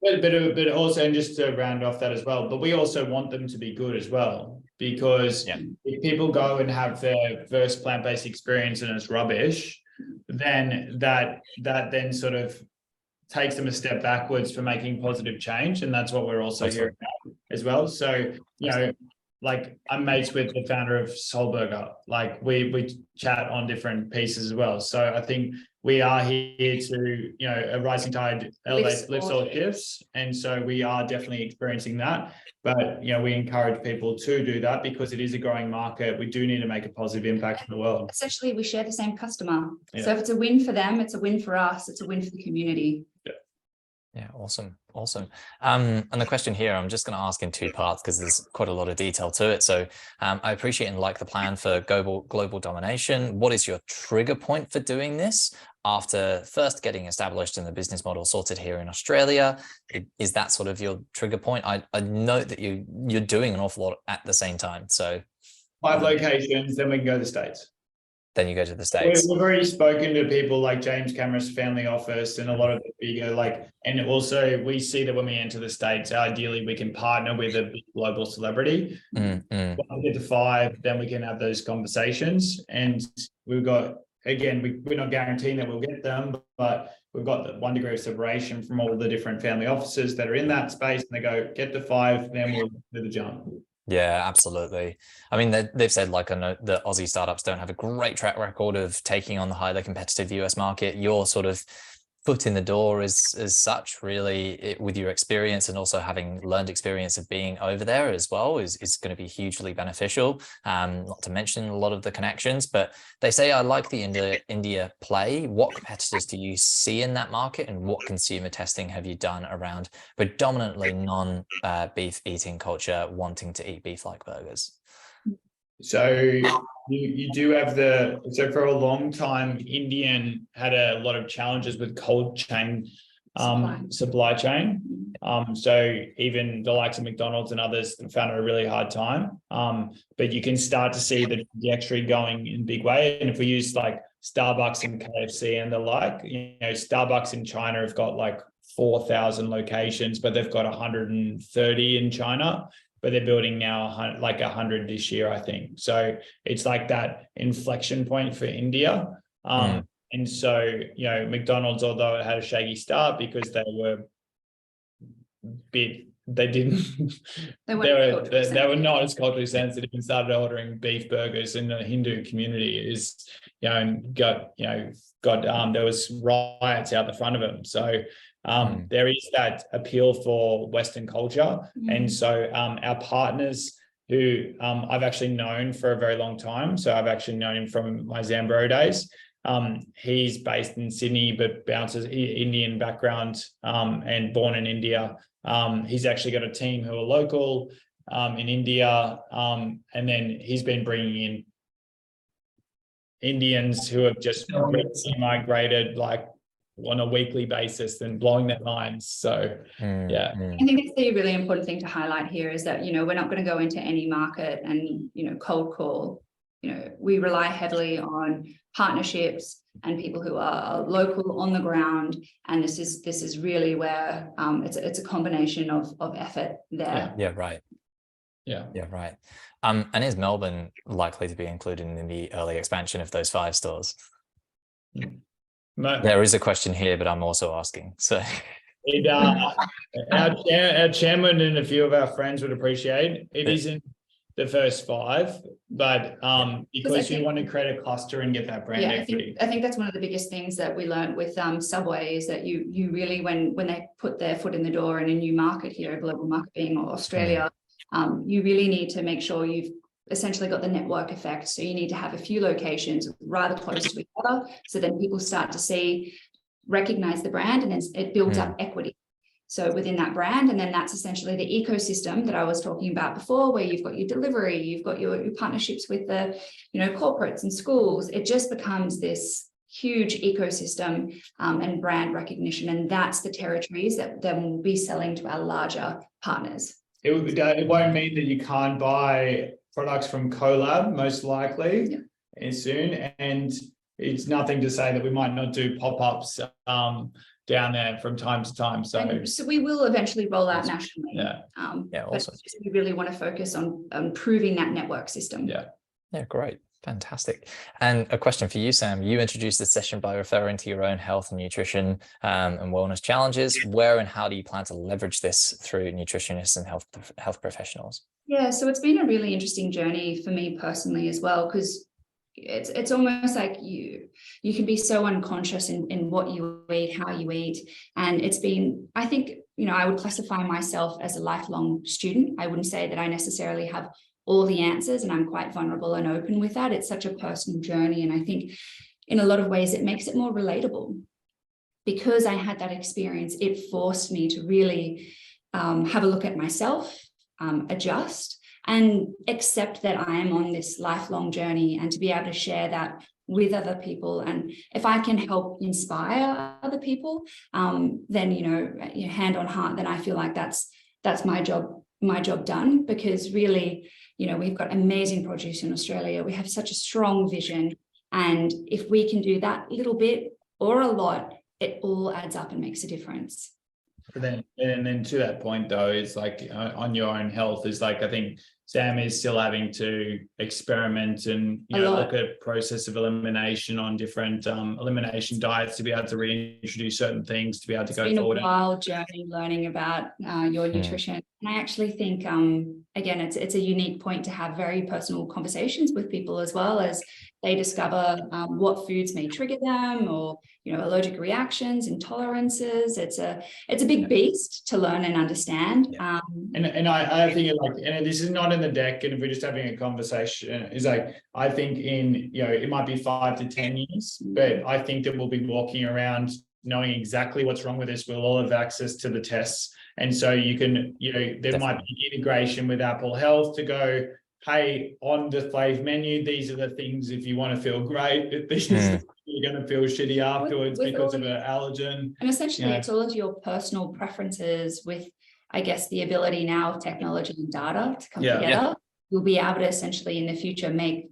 But also, and just to round off that as well, but we also want them to be good as well, because if people go and have their first plant-based experience and it's rubbish, then that then sort of takes them a step backwards for making positive change. And that's what we're also hearing about as well. So, you know, like I'm mates with the founder of Soul Burger. Like we chat on different pieces as well. So I think we are here to, you know, a rising tide lifts all shifts. And so we are definitely experiencing that. But, you know, we encourage people to do that because it is a growing market. We do need to make a positive impact in the world. Essentially, we share the same customer. So if it's a win for them, it's a win for us. It's a win for the community. Yeah, awesome. And the question here, I'm just going to ask in 2 parts because there's quite a lot of detail to it. So I appreciate and like the plan for global domination. What is your trigger point for doing this after first getting established and the business model sorted here in Australia? Is that sort of your trigger point? I note that you're doing an awful lot at the same time. So 5 locations, then we can go to the States. Then you go to the States. We've already spoken to people like James Cameron's family office and a lot of the bigger, and also we see that when we enter the States, ideally we can partner with a big global celebrity. When we get to 5, then we can have those conversations. And we've got, again, we're not guaranteeing that we'll get them, but we've got the 1 degree of separation from all the different family offices that are in that space, and they go, get to 5, then we'll do the jump. Yeah, absolutely. I mean, they've said, like, I know the Aussie startups don't have a great track record of taking on the highly competitive US market. You're sort of foot in the door as such, really, with your experience and also having learned experience of being over there as well is going to be hugely beneficial. Not to mention a lot of the connections, but they say, I like the India play. What competitors do you see in that market, and what consumer testing have you done around predominantly non-beef eating culture wanting to eat beef-like burgers? So you do have so for a long time, Indian had a lot of challenges with cold chain supply chain. So even the likes of McDonald's and others found it a really hard time. But you can start to see the trajectory going in a big way. And if we use like Starbucks and KFC and the like, Starbucks in China have got like 4,000 locations, but they've got 130 in China. But they're building now like 100 this year, I think. So it's like that inflection point for India. And so, McDonald's, although it had a shaky start because they were they were not as culturally sensitive and started ordering beef burgers in the Hindu community and got there was riots out the front of them. So there is that appeal for Western culture. And so our partners who I've actually known for a very long time. So I've actually known him from my Zambrero days. He's based in Sydney, but bounces Indian background and born in India. He's actually got a team who are local in India. And then he's been bringing in Indians who have just migrated like on a weekly basis and blowing their minds. So I think it's the really important thing to highlight here is that we're not going to go into any market and cold call. We rely heavily on partnerships and people who are local on the ground, and this is really where it's a combination of effort there. Right. Yeah, right. And is Melbourne likely to be included in the early expansion of those 5 stores? There is a question here, but I'm also asking. So our chairman and a few of our friends would appreciate it. Isn't the first 5, but because you want to create a cluster and get that brand equity. I think that's one of the biggest things that we learned with Subway is that you really, when they put their foot in the door in a new market here, a global market being Australia, you really need to make sure you've essentially got the network effect. So you need to have a few locations rather close to each other, so then people start to recognize the brand, and then it builds up equity. So within that brand, and then that's essentially the ecosystem that I was talking about before, where you've got your delivery, you've got your partnerships with the corporates and schools. It just becomes this huge ecosystem and brand recognition, and that's the territories that then we'll be selling to our larger partners. It won't mean that you can't buy products from Collab, most likely, and soon. And it's nothing to say that we might not do pop-ups down there from time to time. So we will eventually roll out nationally. Awesome. But we really want to focus on proving that network system. Great. Fantastic. And a question for you, Sam. You introduced this session by referring to your own health and nutrition and wellness challenges. Where and how do you plan to leverage this through nutritionists and health professionals? So it's been a really interesting journey for me personally as well, because it's almost like you can be so unconscious in what you eat, how you eat. And it's been, I think, I would classify myself as a lifelong student. I wouldn't say that I necessarily have all the answers, and I'm quite vulnerable and open with that. It's such a personal journey. And I think in a lot of ways, it makes it more relatable. Because I had that experience, it forced me to really have a look at myself, adjust, and accept that I am on this lifelong journey, and to be able to share that with other people. And if I can help inspire other people, then, hand on heart, then I feel like that's my job done. Because really, we've got amazing produce in Australia. We have such a strong vision. And if we can do that little bit or a lot, it all adds up and makes a difference. And then to that point though, is like on your own health is like, I think Sam is still having to experiment and look at process of elimination on different elimination diets to be able to reintroduce certain things to be able to go forward. It's been a wild journey learning about your nutrition. And I actually think, again, it's a unique point to have very personal conversations with people as well as they discover what foods may trigger them or, allergic reactions, intolerances. It's a big beast to learn and understand. And I think and this is not in the deck, and if we're just having a conversation, is I think in, it might be 5 to 10 years, but I think that we'll be walking around knowing exactly what's wrong with this. We'll all have access to the tests. And so you can, there might be integration with Apple Health to go, hey, on the Flave menu, these are the things if you want to feel great. This is you're going to feel shitty afterwards because of an allergen. And essentially, it's all of your personal preferences with, I guess, the ability now of technology and data to come together. You'll be able to essentially in the future make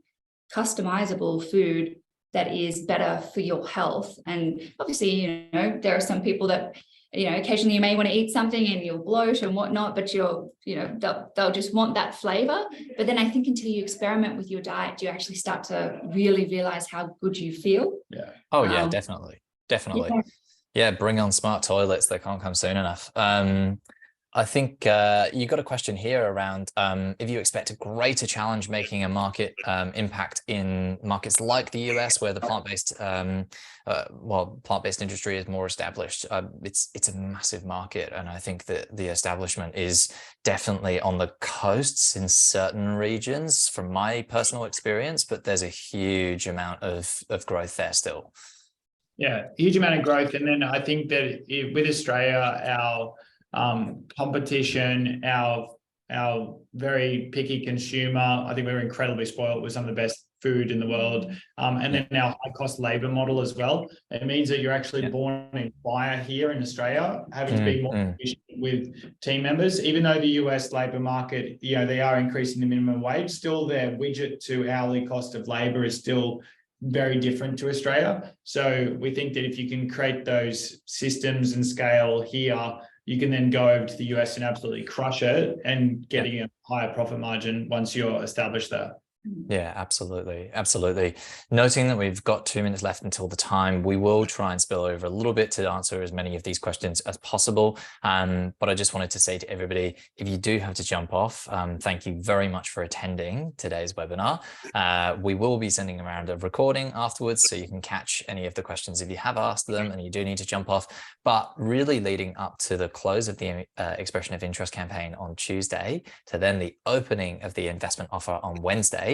customizable food that is better for your health. And obviously, there are some people that, occasionally you may want to eat something and you'll bloat and whatnot, but they'll just want that flavor. But then I think until you experiment with your diet, you actually start to really realize how good you feel. Yeah. Oh yeah, definitely. Yeah, bring on smart toilets. They can't come soon enough. I think you got a question here around if you expect a greater challenge making a market impact in markets like the US, where the plant-based plant-based industry is more established. It's a massive market, and I think that the establishment is definitely on the coasts in certain regions, from my personal experience. But there's a huge amount of growth there still. Yeah, huge amount of growth, and then I think that with Australia, our competition, our very picky consumer, I think we're incredibly spoiled with some of the best food in the world, and then our high cost labor model as well. It means that you're actually born in fire here in Australia, having to be more efficient with team members. Even though the US labor market, they are increasing the minimum wage, still their widget to hourly cost of labor is still very different to Australia. So we think that if you can create those systems and scale here, you can then go over to the US and absolutely crush it and getting a higher profit margin once you're established there. Yeah, absolutely. Absolutely. Noting that we've got 2 minutes left until the time, we will try and spill over a little bit to answer as many of these questions as possible. But I just wanted to say to everybody, if you do have to jump off, thank you very much for attending today's webinar. We will be sending around a recording afterwards, so you can catch any of the questions if you have asked them and you do need to jump off. But really leading up to the close of the expression of interest campaign on Tuesday, to then the opening of the investment offer on Wednesday,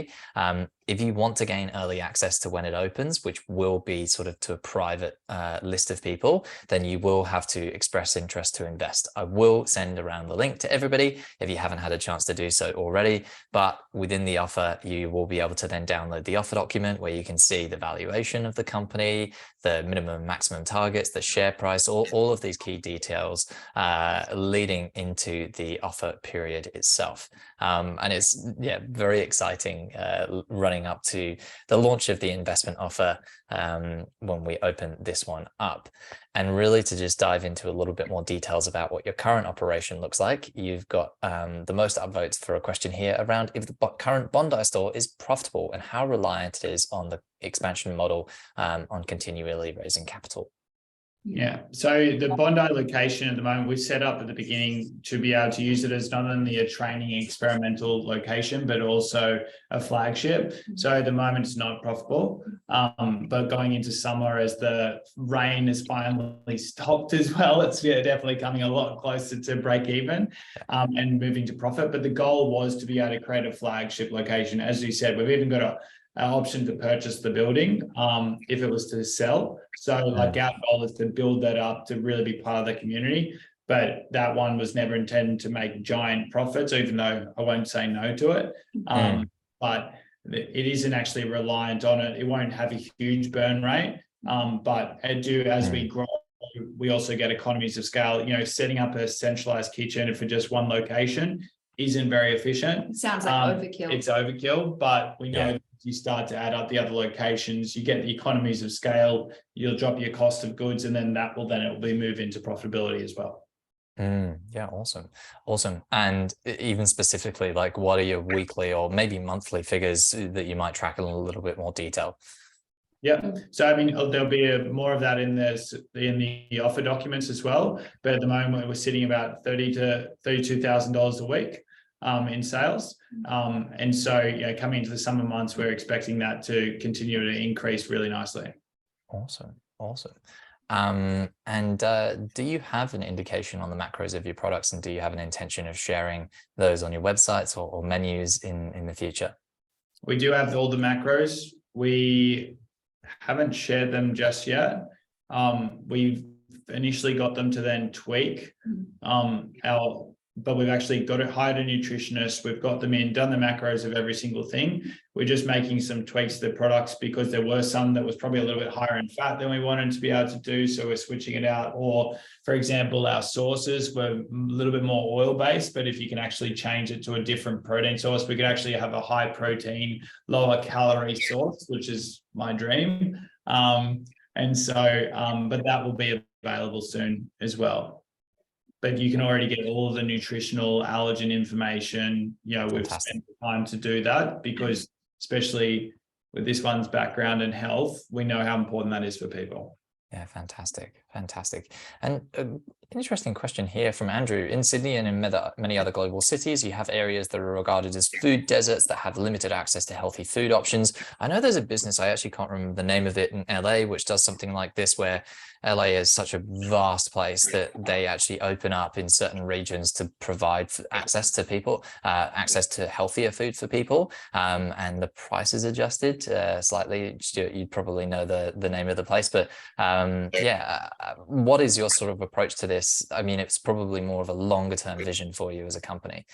if you want to gain early access to when it opens, which will be sort of to a private list of people, then you will have to express interest to invest. I will send around the link to everybody if you haven't had a chance to do so already. But within the offer, you will be able to then download the offer document where you can see the valuation of the company, the minimum and maximum targets, the share price, all of these key details leading into the offer period itself. And it's very exciting running up to the launch of the investment offer when we open this one up. And really to just dive into a little bit more details about what your current operation looks like, you've got the most upvotes for a question here around if the current Bondi store is profitable and how reliant it is on the expansion model on continually raising capital. Yeah, so the Bondi location at the moment, we've set up at the beginning to be able to use it as not only a training experimental location, but also a flagship. So at the moment it's not profitable, but going into summer as the rain has finally stopped as well, it's definitely coming a lot closer to break even and moving to profit. But the goal was to be able to create a flagship location. As you said, we've even got an option to purchase the building if it was to sell. So like our goal is to build that up to really be part of the community. But that one was never intended to make giant profits, even though I won't say no to it. But it isn't actually reliant on it. It won't have a huge burn rate. But as we grow, we also get economies of scale. Setting up a centralized kitchen for just one location isn't very efficient. It sounds like overkill. It's overkill, but we know that if you start to add up the other locations, you get the economies of scale, you'll drop your cost of goods, and then it will move into profitability as well. Yeah, awesome. And even specifically, like, what are your weekly or maybe monthly figures that you might track in a little bit more detail? Yeah, so I mean, there'll be more of that in the offer documents as well. But at the moment, we're sitting about $30,000 to $32,000 a week in sales. And so, coming into the summer months, we're expecting that to continue to increase really nicely. Awesome. And do you have an indication on the macros of your products, and do you have an intention of sharing those on your websites or menus in the future? We do have all the macros. We haven't shared them just yet. We've initially got them to then tweak but we've actually hired a nutritionist. We've got them in, done the macros of every single thing. We're just making some tweaks to the products because there were some that was probably a little bit higher in fat than we wanted to be able to do. So we're switching it out. Or, for example, our sauces were a little bit more oil-based, but if you can actually change it to a different protein source, we could actually have a high protein, lower calorie sauce, which is my dream. But that will be available soon as well. But you can already get all of the nutritional allergen information. We've spent the time to do that because, especially with this one's background in health, we know how important that is for people. Yeah, fantastic. And interesting question here from Andrew. In Sydney and in many other global cities, you have areas that are regarded as food deserts that have limited access to healthy food options. I know there's a business, I actually can't remember the name of it, in LA, which does something like this, where LA is such a vast place that they actually open up in certain regions to provide access to people, access to healthier food for people, and the price is adjusted slightly. Stuart, you'd probably know the name of the place, but what is your sort of approach to this? I mean, it's probably more of a longer term vision for you as a company.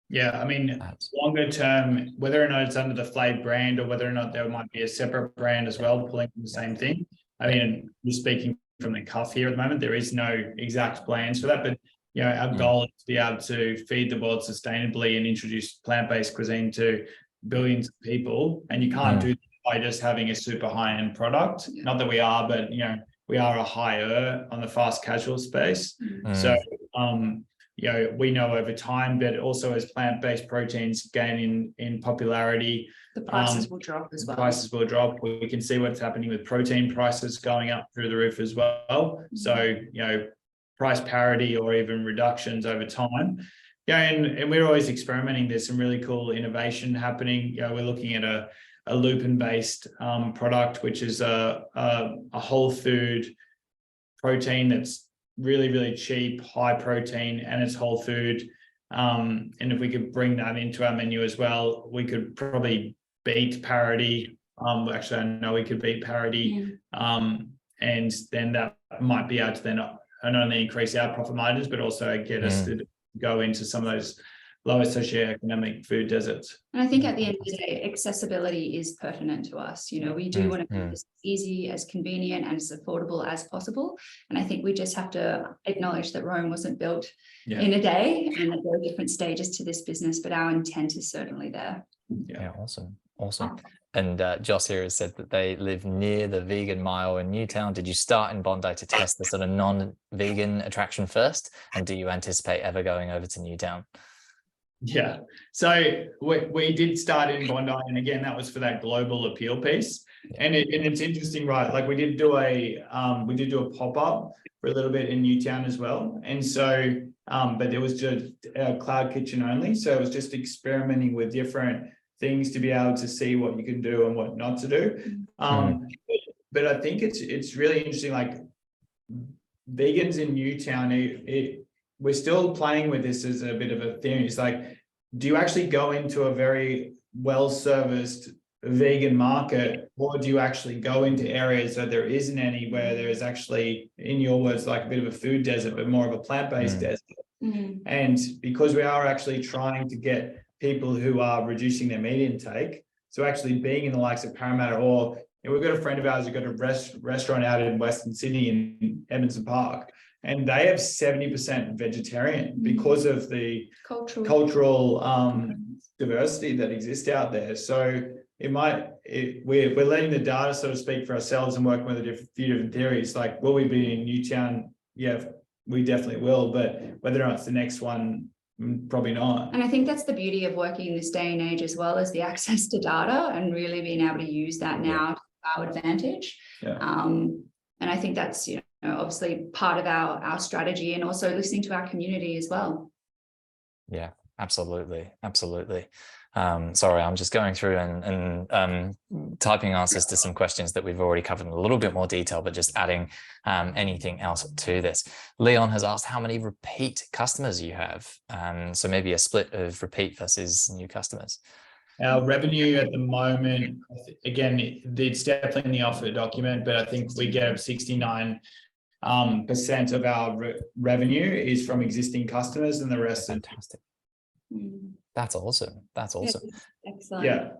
Yeah, I mean, longer term, whether or not it's under the Flave brand or whether or not there might be a separate brand as well, pulling from the same thing. I mean, we're speaking from the cuff here at the moment. There is no exact plans for that, but our goal is to be able to feed the world sustainably and introduce plant-based cuisine to billions of people. And you can't do that by just having a super high-end product. Not that we are, but we are a higher on the fast casual space. So we know over time, but also as plant-based proteins gain in popularity, the prices will drop as well. Prices will drop. We can see what's happening with protein prices going up through the roof as well. So, price parity or even reductions over time. And we're always experimenting. There's some really cool innovation happening. We're looking at a lupin-based product, which is a whole food protein that's really, really cheap, high protein, and it's whole food. And if we could bring that into our menu as well, we could probably beat parity. Actually, I know we could beat parity. And then that might be able to then not only increase our profit margins, but also get us to go into some of those lower socioeconomic food deserts. And I think at the end of the day, accessibility is pertinent to us. We do want to make this as easy, as convenient, and as affordable as possible. And I think we just have to acknowledge that Rome wasn't built in a day, and that there are different stages to this business, but our intent is certainly there. Yeah, awesome. And Joss here has said that they live near the vegan mile in Newtown. Did you start in Bondi to test the sort of non-vegan attraction first? And do you anticipate ever going over to Newtown? Yeah, so we did start in Bondi, and again, that was for that global appeal piece. And it's interesting, right? Like we did do a pop-up for a little bit in Newtown as well. And so, but it was just a cloud kitchen only. So it was just experimenting with different things to be able to see what you can do and what not to do. But I think it's really interesting, like vegans in Newtown, we're still playing with this as a bit of a theory. It's like, do you actually go into a very well-serviced vegan market, or do you actually go into areas where there isn't any, where there is actually, in your words, like a bit of a food desert, but more of a plant-based desert? And because we are actually trying to get people who are reducing their meat intake, so actually being in the likes of Parramatta, or we've got a friend of ours who got a restaurant out in Western Sydney in Edmondson Park, and they have 70% vegetarian because of the cultural diversity that exists out there. So we're letting the data sort of speak for ourselves and working with a few different theories. Like, will we be in Newtown? Yeah, we definitely will, but whether or not it's the next one, probably not. And I think that's the beauty of working in this day and age as well, as the access to data and really being able to use that now to our advantage. Yeah. And I think that's, you know, obviously part of our strategy, and also listening to our community as well. Yeah, absolutely. Absolutely. Sorry, I'm just going through and typing answers to some questions that we've already covered in a little bit more detail, but just adding anything else to this. Leon has asked how many repeat customers you have. So maybe a split of repeat versus new customers. Our revenue at the moment, again, it's definitely in the offer document, but I think we get 69% of our revenue is from existing customers, and the rest is fantastic. That's awesome. That's awesome. Yeah, excellent. Yeah.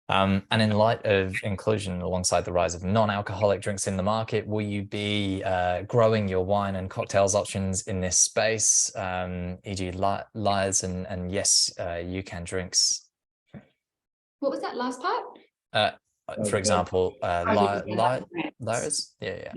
And in light of inclusion alongside the rise of non-alcoholic drinks in the market, will you be growing your wine and cocktails options in this space, e.g. liars and yes, you can drinks? What was that last part? For example, liars? Yeah.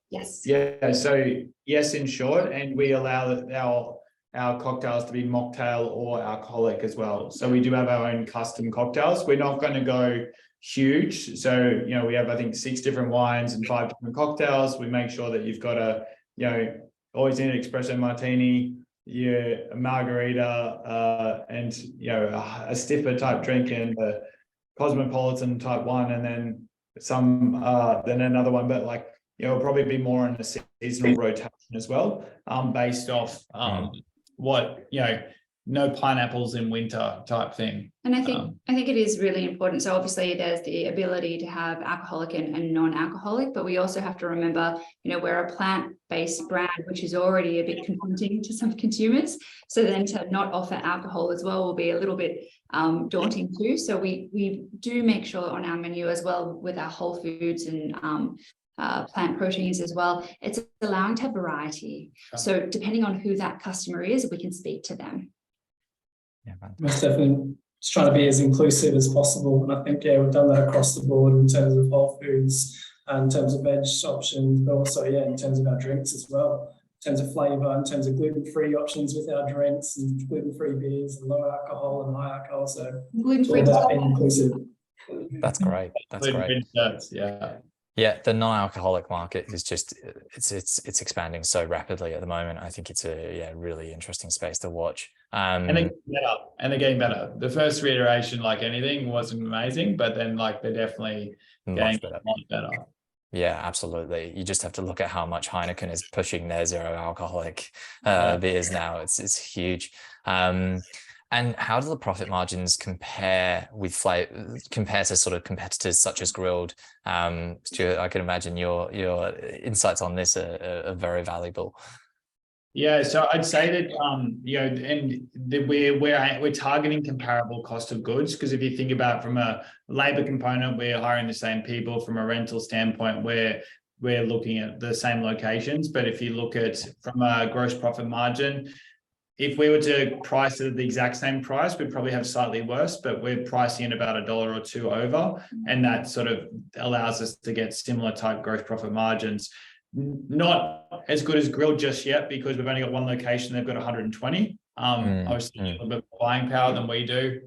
Yes. Yeah, so yes, in short, and we allow our cocktails to be mocktail or alcoholic as well. So we do have our own custom cocktails. We're not going to go huge. So, you know, we have, I think, 6 different wines and 5 different cocktails. We make sure that you've got a, you know, always in an espresso martini, a margarita, and, you know, a stiffer type drink, and a cosmopolitan type one, and then then another one. But like, you know, it'll probably be more in a seasonal rotation as well, based off what, you know, no pineapples in winter type thing. And I think it is really important. So obviously there's the ability to have alcoholic and non-alcoholic, but we also have to remember, you know, we're a plant-based brand, which is already a bit confronting to some consumers. So then to not offer alcohol as well will be a little bit daunting too. So we do make sure on our menu as well, with our whole foods and plant proteins as well, it's allowing to have variety. Sure. So depending on who that customer is, we can speak to them. Yeah, man. Most definitely just trying to be as inclusive as possible. And I think, yeah, we've done that across the board in terms of whole foods, and in terms of veg options, but also, yeah, in terms of our drinks as well, in terms of flavour, in terms of gluten-free options with our drinks, and gluten-free beers, and low alcohol and high alcohol. So Gluten-free all about being inclusive. That's great. That's great. Yeah. Yeah, the non-alcoholic market is just it's expanding so rapidly at the moment. I think it's a really interesting space to watch. And they're getting better. The first reiteration, like anything, wasn't amazing, but then like they're definitely getting much better. Yeah, absolutely. You just have to look at how much Heineken is pushing their zero alcoholic beers now. It's huge. And how do the profit margins compare with compare to sort of competitors such as Grilled? Stuart, I can imagine your insights on this are very valuable. Yeah, so I'd say that you know, and we're targeting comparable cost of goods, because if you think about from a labor component, we're hiring the same people. From a rental standpoint, we're looking at the same locations. But if you look at from a gross profit margin, if we were to price it at the exact same price, we'd probably have slightly worse, but we're pricing it about $1 or $2 over. And that sort of allows us to get similar type gross profit margins. Not as good as Grilled just yet, because we've only got one location. They've got 120. Obviously a little bit more buying power than we do.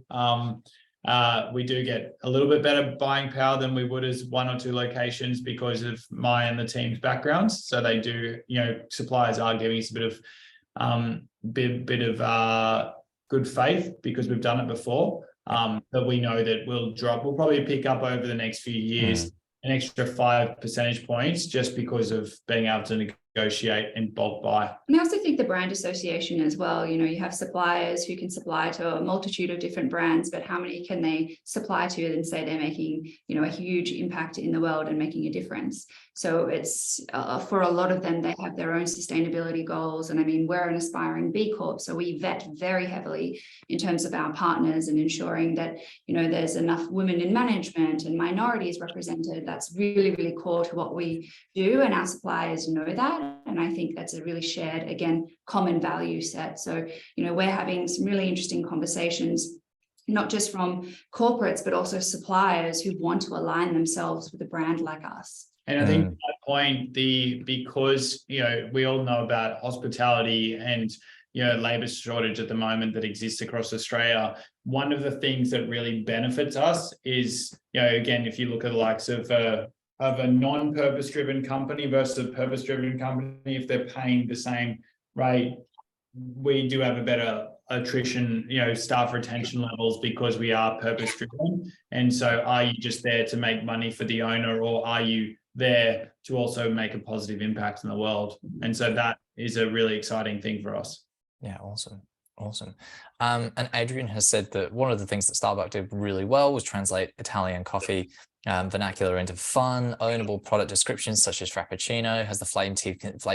We do get a little bit better buying power than we would as 1 or 2 locations because of my and the team's backgrounds. So they do, you know, suppliers are giving us a bit of good faith because we've done it before. But we know that we'll probably pick up over the next few years an extra 5 percentage points just because of being able to negotiate and bulk buy. And I also think the brand association as well, you know, you have suppliers who can supply to a multitude of different brands, but how many can they supply to and say they're making, you know, a huge impact in the world and making a difference? So it's for a lot of them, they have their own sustainability goals. And I mean, we're an aspiring B Corp, so we vet very heavily in terms of our partners and ensuring that, you know, there's enough women in management and minorities represented. That's really, really core to what we do, and our suppliers know that. And I think that's a really shared, again, common value set. So, you know, we're having some really interesting conversations, not just from corporates, but also suppliers who want to align themselves with a brand like us. And I think point, because we all know about hospitality and labor shortage at the moment that exists across Australia. One of the things that really benefits us is, again, if you look at the likes of a non-purpose driven company versus a purpose driven company, if they're paying the same rate, we do have a better attrition, staff retention levels, because we are purpose driven. And so are you just there to make money for the owner, or are you there to also make a positive impact in the world? And so that is a really exciting thing for us. Yeah, awesome. And Adrian has said that one of the things that Starbucks did really well was translate Italian coffee vernacular into fun, ownable product descriptions such as Frappuccino. Has the Flave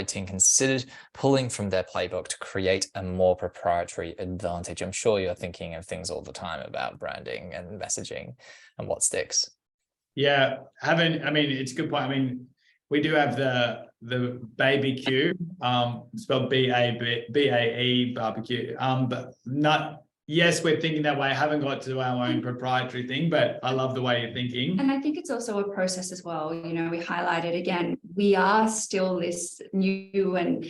team considered pulling from their playbook to create a more proprietary advantage? I'm sure you're thinking of things all the time about branding and messaging and what sticks. Yeah, it's a good point. We do have the BABQ, spelled BAE barbecue, but not. Yes, we're thinking that way. I haven't got to our own proprietary thing, but I love the way you're thinking. And I think it's also a process as well. We highlighted again, we are still this new and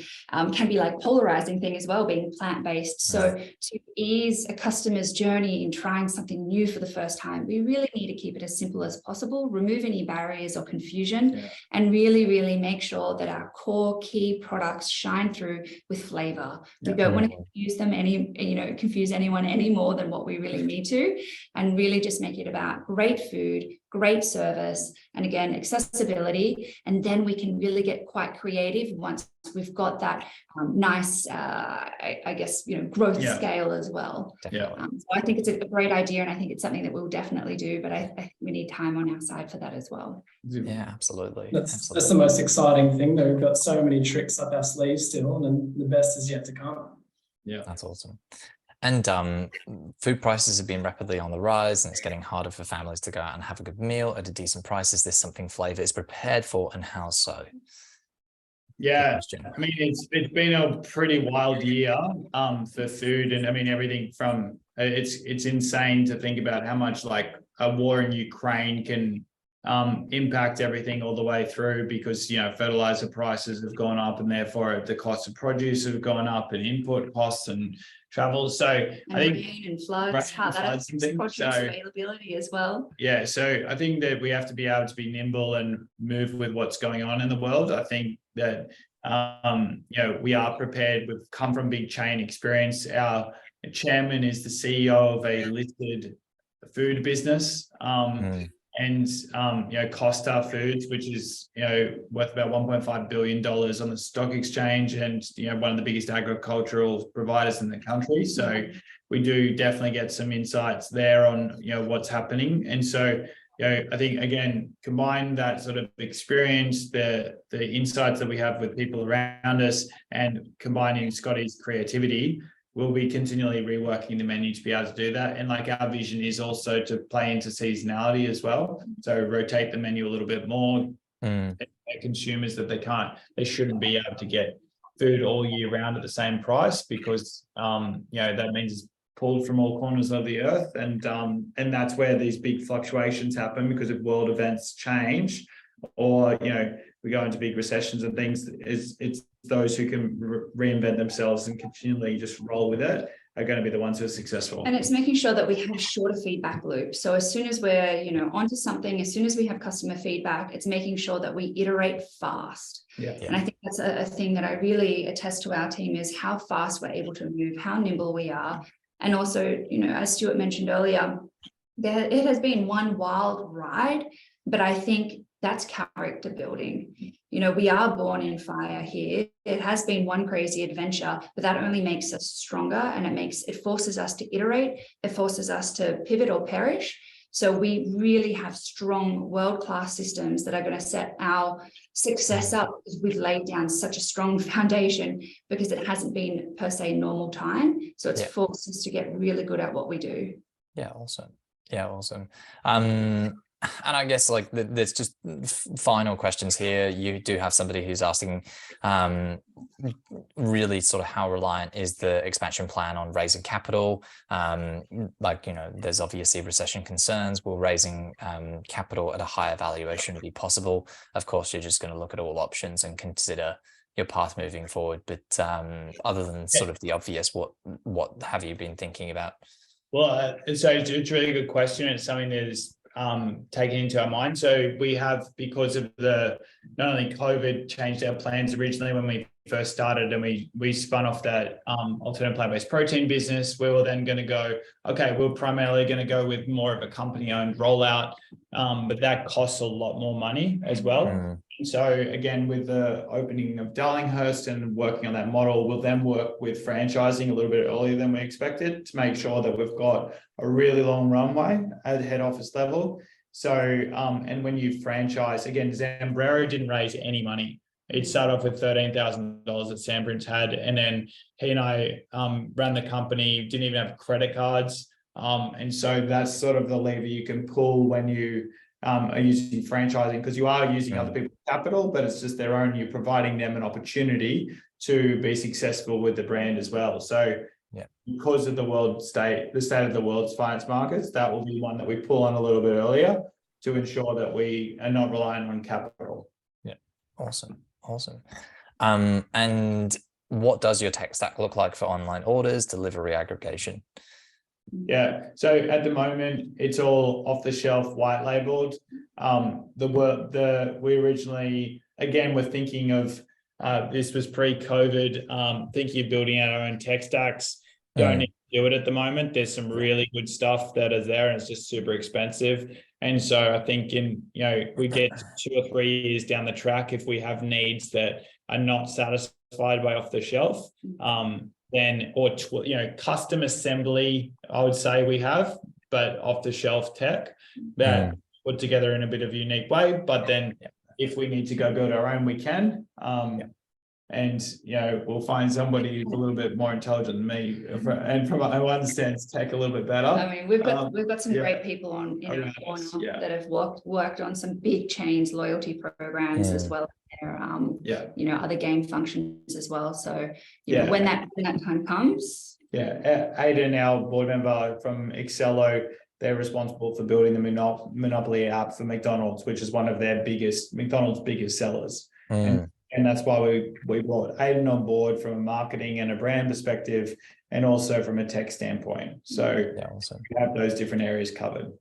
can be like polarizing thing as well, being plant-based. So to ease a customer's journey in trying something new for the first time, we really need to keep it as simple as possible, remove any barriers or confusion, and really, really make sure that our core key products shine through with flavor. We don't want to confuse anyone any more than what we really need to, and really just make it about great food, great service, and again, accessibility. And then we can really get quite creative once we've got that nice, growth scale as well. So I think it's a great idea, and I think it's something that we'll definitely do, but I think we need time on our side for that as well. Yeah, absolutely. That's the most exciting thing, though. We've got so many tricks up our sleeves still, and the best is yet to come. Yeah, that's awesome. And food prices have been rapidly on the rise, and it's getting harder for families to go out and have a good meal at a decent price. Is this something Flave is prepared for, and how so? Yeah, it's been a pretty wild year for food, and everything from it's insane to think about how much like a war in Ukraine can impact everything all the way through, because fertilizer prices have gone up, and therefore the cost of produce have gone up, and input costs and travel. So I think rain and floods, how that affects produce availability as well. Yeah, so I think that we have to be able to be nimble and move with what's going on in the world. I think that we are prepared. We've come from big chain experience. Our chairman is the CEO of a listed food business. And Costa Foods, which is worth about $1.5 billion on the stock exchange, and one of the biggest agricultural providers in the country. So we do definitely get some insights there on what's happening. And so I think, again, combine that sort of experience, the insights that we have with people around us, and combining Scotty's creativity, we'll be continually reworking the menu to be able to do that. And like our vision is also to play into seasonality as well. So rotate the menu a little bit more. Consumers that they shouldn't be able to get food all year round at the same price, because that means it's pulled from all corners of the earth. And that's where these big fluctuations happen, because if world events change, or we go into big recessions and things, it's those who can reinvent themselves and continually just roll with it are going to be the ones who are successful. And it's making sure that we have a shorter feedback loop. So as soon as we're onto something, as soon as we have customer feedback, it's making sure that we iterate fast. And I think that's a thing that I really attest to our team, is how fast we're able to move, how nimble we are. And also, as Stuart mentioned earlier, it has been one wild ride, but I think that's character building. We are born in fire here. It has been one crazy adventure, but that only makes us stronger, and it forces us to iterate. It forces us to pivot or perish. So we really have strong world-class systems that are going to set our success up, because we've laid down such a strong foundation, because it hasn't been per se normal time. So it's forced us to get really good at what we do. Yeah, awesome. And I guess like there's just final questions here. You do have somebody who's asking really sort of how reliant is the expansion plan on raising capital? Like, you know, there's obviously recession concerns. Will raising capital at a higher valuation be possible? Of course, you're just going to look at all options and consider your path moving forward. But other than sort of the obvious, what have you been thinking about? Well, so it's a really good question. It's something that is taken into our mind. So we have, because of the, not only COVID changed our plans originally when we first started, and we spun off that alternate plant-based protein business. We were then going to go, okay, we're primarily going to go with more of a company-owned rollout, but that costs a lot more money as well. And so again, with the opening of Darlinghurst and working on that model, we'll then work with franchising a little bit earlier than we expected to make sure that we've got a really long runway at head office level. So, and when you franchise, again, Zambrero didn't raise any money. It started off with $13,000 that Sandbridge had. And then he and I ran the company, didn't even have credit cards. And so that's sort of the lever you can pull when you are using franchising, because you are using other people's capital, but it's just their own. You're providing them an opportunity to be successful with the brand as well. So because of the state of the world's finance markets, that will be one that we pull on a little bit earlier to ensure that we are not relying on capital. Yeah, awesome. And what does your tech stack look like for online orders, delivery, aggregation? Yeah, so at the moment it's all off the shelf, white labeled. We originally, again, we're thinking of this was pre-COVID, thinking of building out our own tech stacks. Don't need to do it at the moment. There's some really good stuff that is there, and it's just super expensive. And so I think we get 2 or 3 years down the track, if we have needs that are not satisfied by off the shelf, then, or custom assembly, I would say we have, but off the shelf tech that put together in a bit of a unique way. But then if we need to go build our own, we can. And we'll find somebody who's a little bit more intelligent than me, and who understands tech a little bit better. I mean, we've got some great people on that have worked on some big chains, loyalty programs as well as their other game functions as well. So when that time comes. Aidan, our board member from Excello, they're responsible for building the Monopoly app for McDonald's, which is one of McDonald's biggest sellers. And that's why we brought Aidan on board from a marketing and a brand perspective, and also from a tech standpoint. So we have those different areas covered.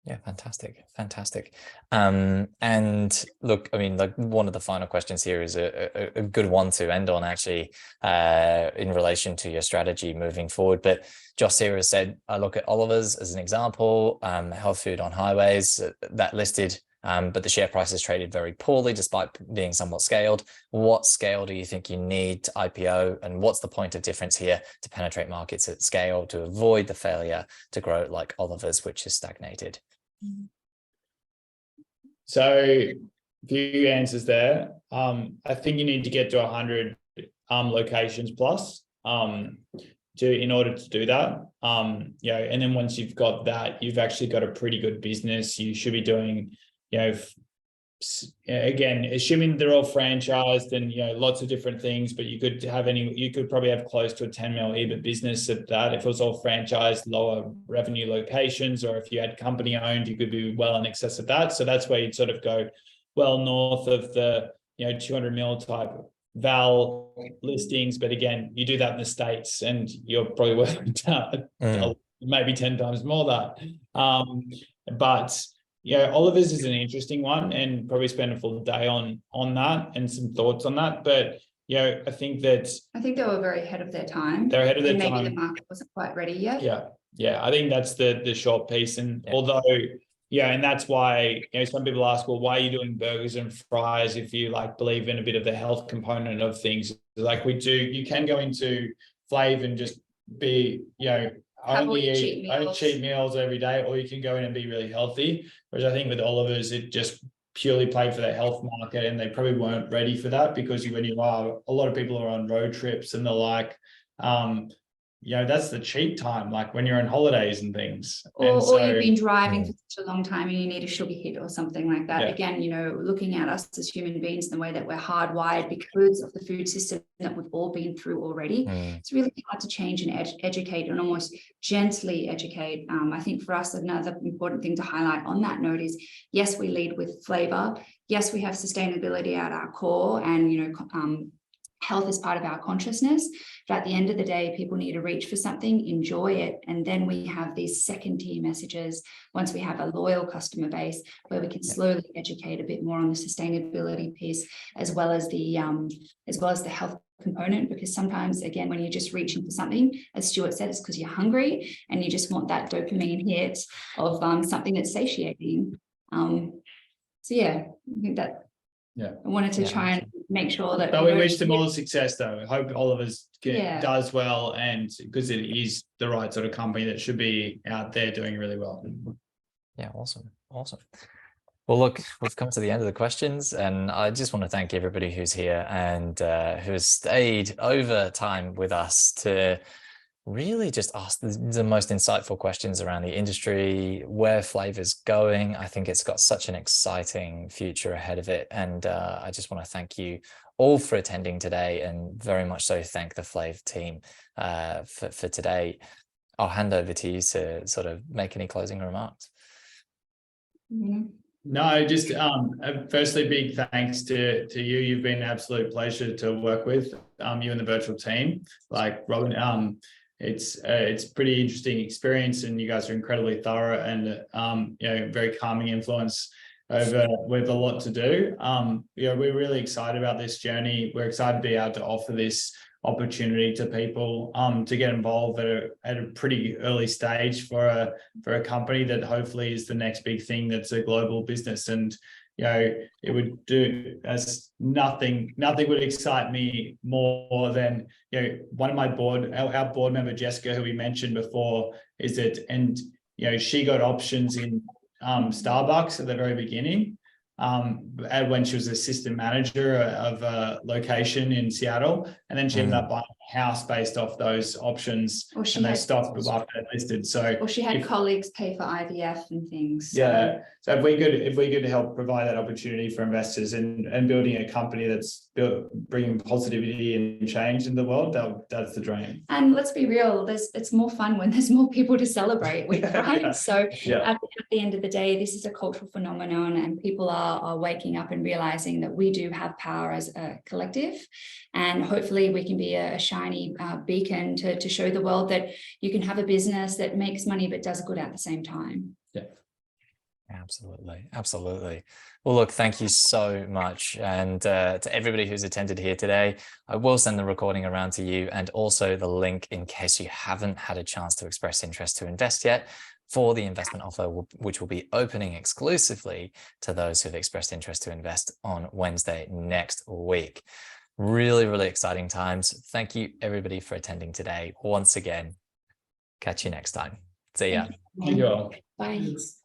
Yeah, fantastic. And look, I mean, like, one of the final questions here is a good one to end on, actually, in relation to your strategy moving forward. But Joss here has said, I look at Oliver's as an example, health food on highways that listed, but the share price is traded very poorly despite being somewhat scaled. What scale do you think you need to IPO, and what's the point of difference here to penetrate markets at scale to avoid the failure to grow like Oliver's, which is stagnated? So a few answers there. I think you need to get to 100 locations plus in order to do that. And then once you've got that, you've actually got a pretty good business. You should be doing, again, assuming they're all franchised and lots of different things, but you could probably have close to a 10 mil EBIT business at that if it was all franchised, lower revenue locations, or if you had company owned, you could be well in excess of that. So that's where you'd sort of go well north of the 200 mil type val listings. But again, you do that in the States and you're probably worth maybe 10 times more that. But Oliver's is an interesting one, and probably spend a full day on that and some thoughts on that. But I think they were very ahead of their time. They're ahead of their time. Maybe the market wasn't quite ready yet. Yeah. I think that's the short piece. And although, and that's why some people ask, well, why are you doing burgers and fries if you believe in a bit of the health component of things? Like we do, you can go into Flave and just be, only eat cheap meals every day, or you can go in and be really healthy. Whereas I think with Oliver's, it just purely played for the health market, and they probably weren't ready for that, because when you are, a lot of people are on road trips and they're like, that's the cheap time, like when you're on holidays and things. Or And you've been driving for such a long time and you need a sugar hit or something like that. Yeah. Again, looking at us as human beings and the way that we're hardwired because of the food system that we've all been through already, it's really hard to change and educate and almost gently educate. I think for us, another important thing to highlight on that note is, yes, we lead with flavor. Yes, we have sustainability at our core, and health is part of our consciousness. But at the end of the day, people need to reach for something, enjoy it. And then we have these second tier messages once we have a loyal customer base where we can slowly educate a bit more on the sustainability piece, as well as the health component. Because sometimes, again, when you're just reaching for something, as Stuart said, it's because you're hungry and you just want that dopamine hit of something that's satiating. So yeah, I think that I wanted to try and make sure that. But we wish them all the success, though. I hope Oliver's does well, and because it is the right sort of company that should be out there doing really well. Yeah, awesome. Well, look, we've come to the end of the questions, and I just want to thank everybody who's here and who has stayed over time with us to really just ask the most insightful questions around the industry, where Flave is going. I think it's got such an exciting future ahead of it. And I just want to thank you all for attending today, and very much so thank the Flave team for today. I'll hand over to you to sort of make any closing remarks. No, just firstly, big thanks to you. You've been an absolute pleasure to work with, you and the Birchal team. Like Robin, it's pretty interesting experience, and you guys are incredibly thorough and very calming influence over with a lot to do. We're really excited about this journey. We're excited to be able to offer this opportunity to people to get involved at a pretty early stage for a company that hopefully is the next big thing that's a global business. And it would do as nothing would excite me more than one of my our board member Jessica, who we mentioned before, she got options in Starbucks at the very beginning when she was assistant manager of a location in Seattle, and then she ended up buying a house based off those options, and they stock after listed. So, she had colleagues pay for IVF and things. So if we could help provide that opportunity for investors and building a company that's bringing positivity and change in the world, that's the dream. And let's be real, it's more fun when there's more people to celebrate with, right? So at the end of the day, this is a cultural phenomenon, and people are waking up and realizing that we do have power as a collective, and hopefully we can be a shiny beacon to show the world that you can have a business that makes money but does good at the same time. Absolutely. Well, look, thank you so much. And to everybody who's attended here today, I will send the recording around to you, and also the link in case you haven't had a chance to express interest to invest yet, for the investment offer, which will be opening exclusively to those who've expressed interest to invest on Wednesday next week. Really, really exciting times. Thank you, everybody, for attending today. Once again, catch you next time. See ya. Thank you all. Bye. Thanks.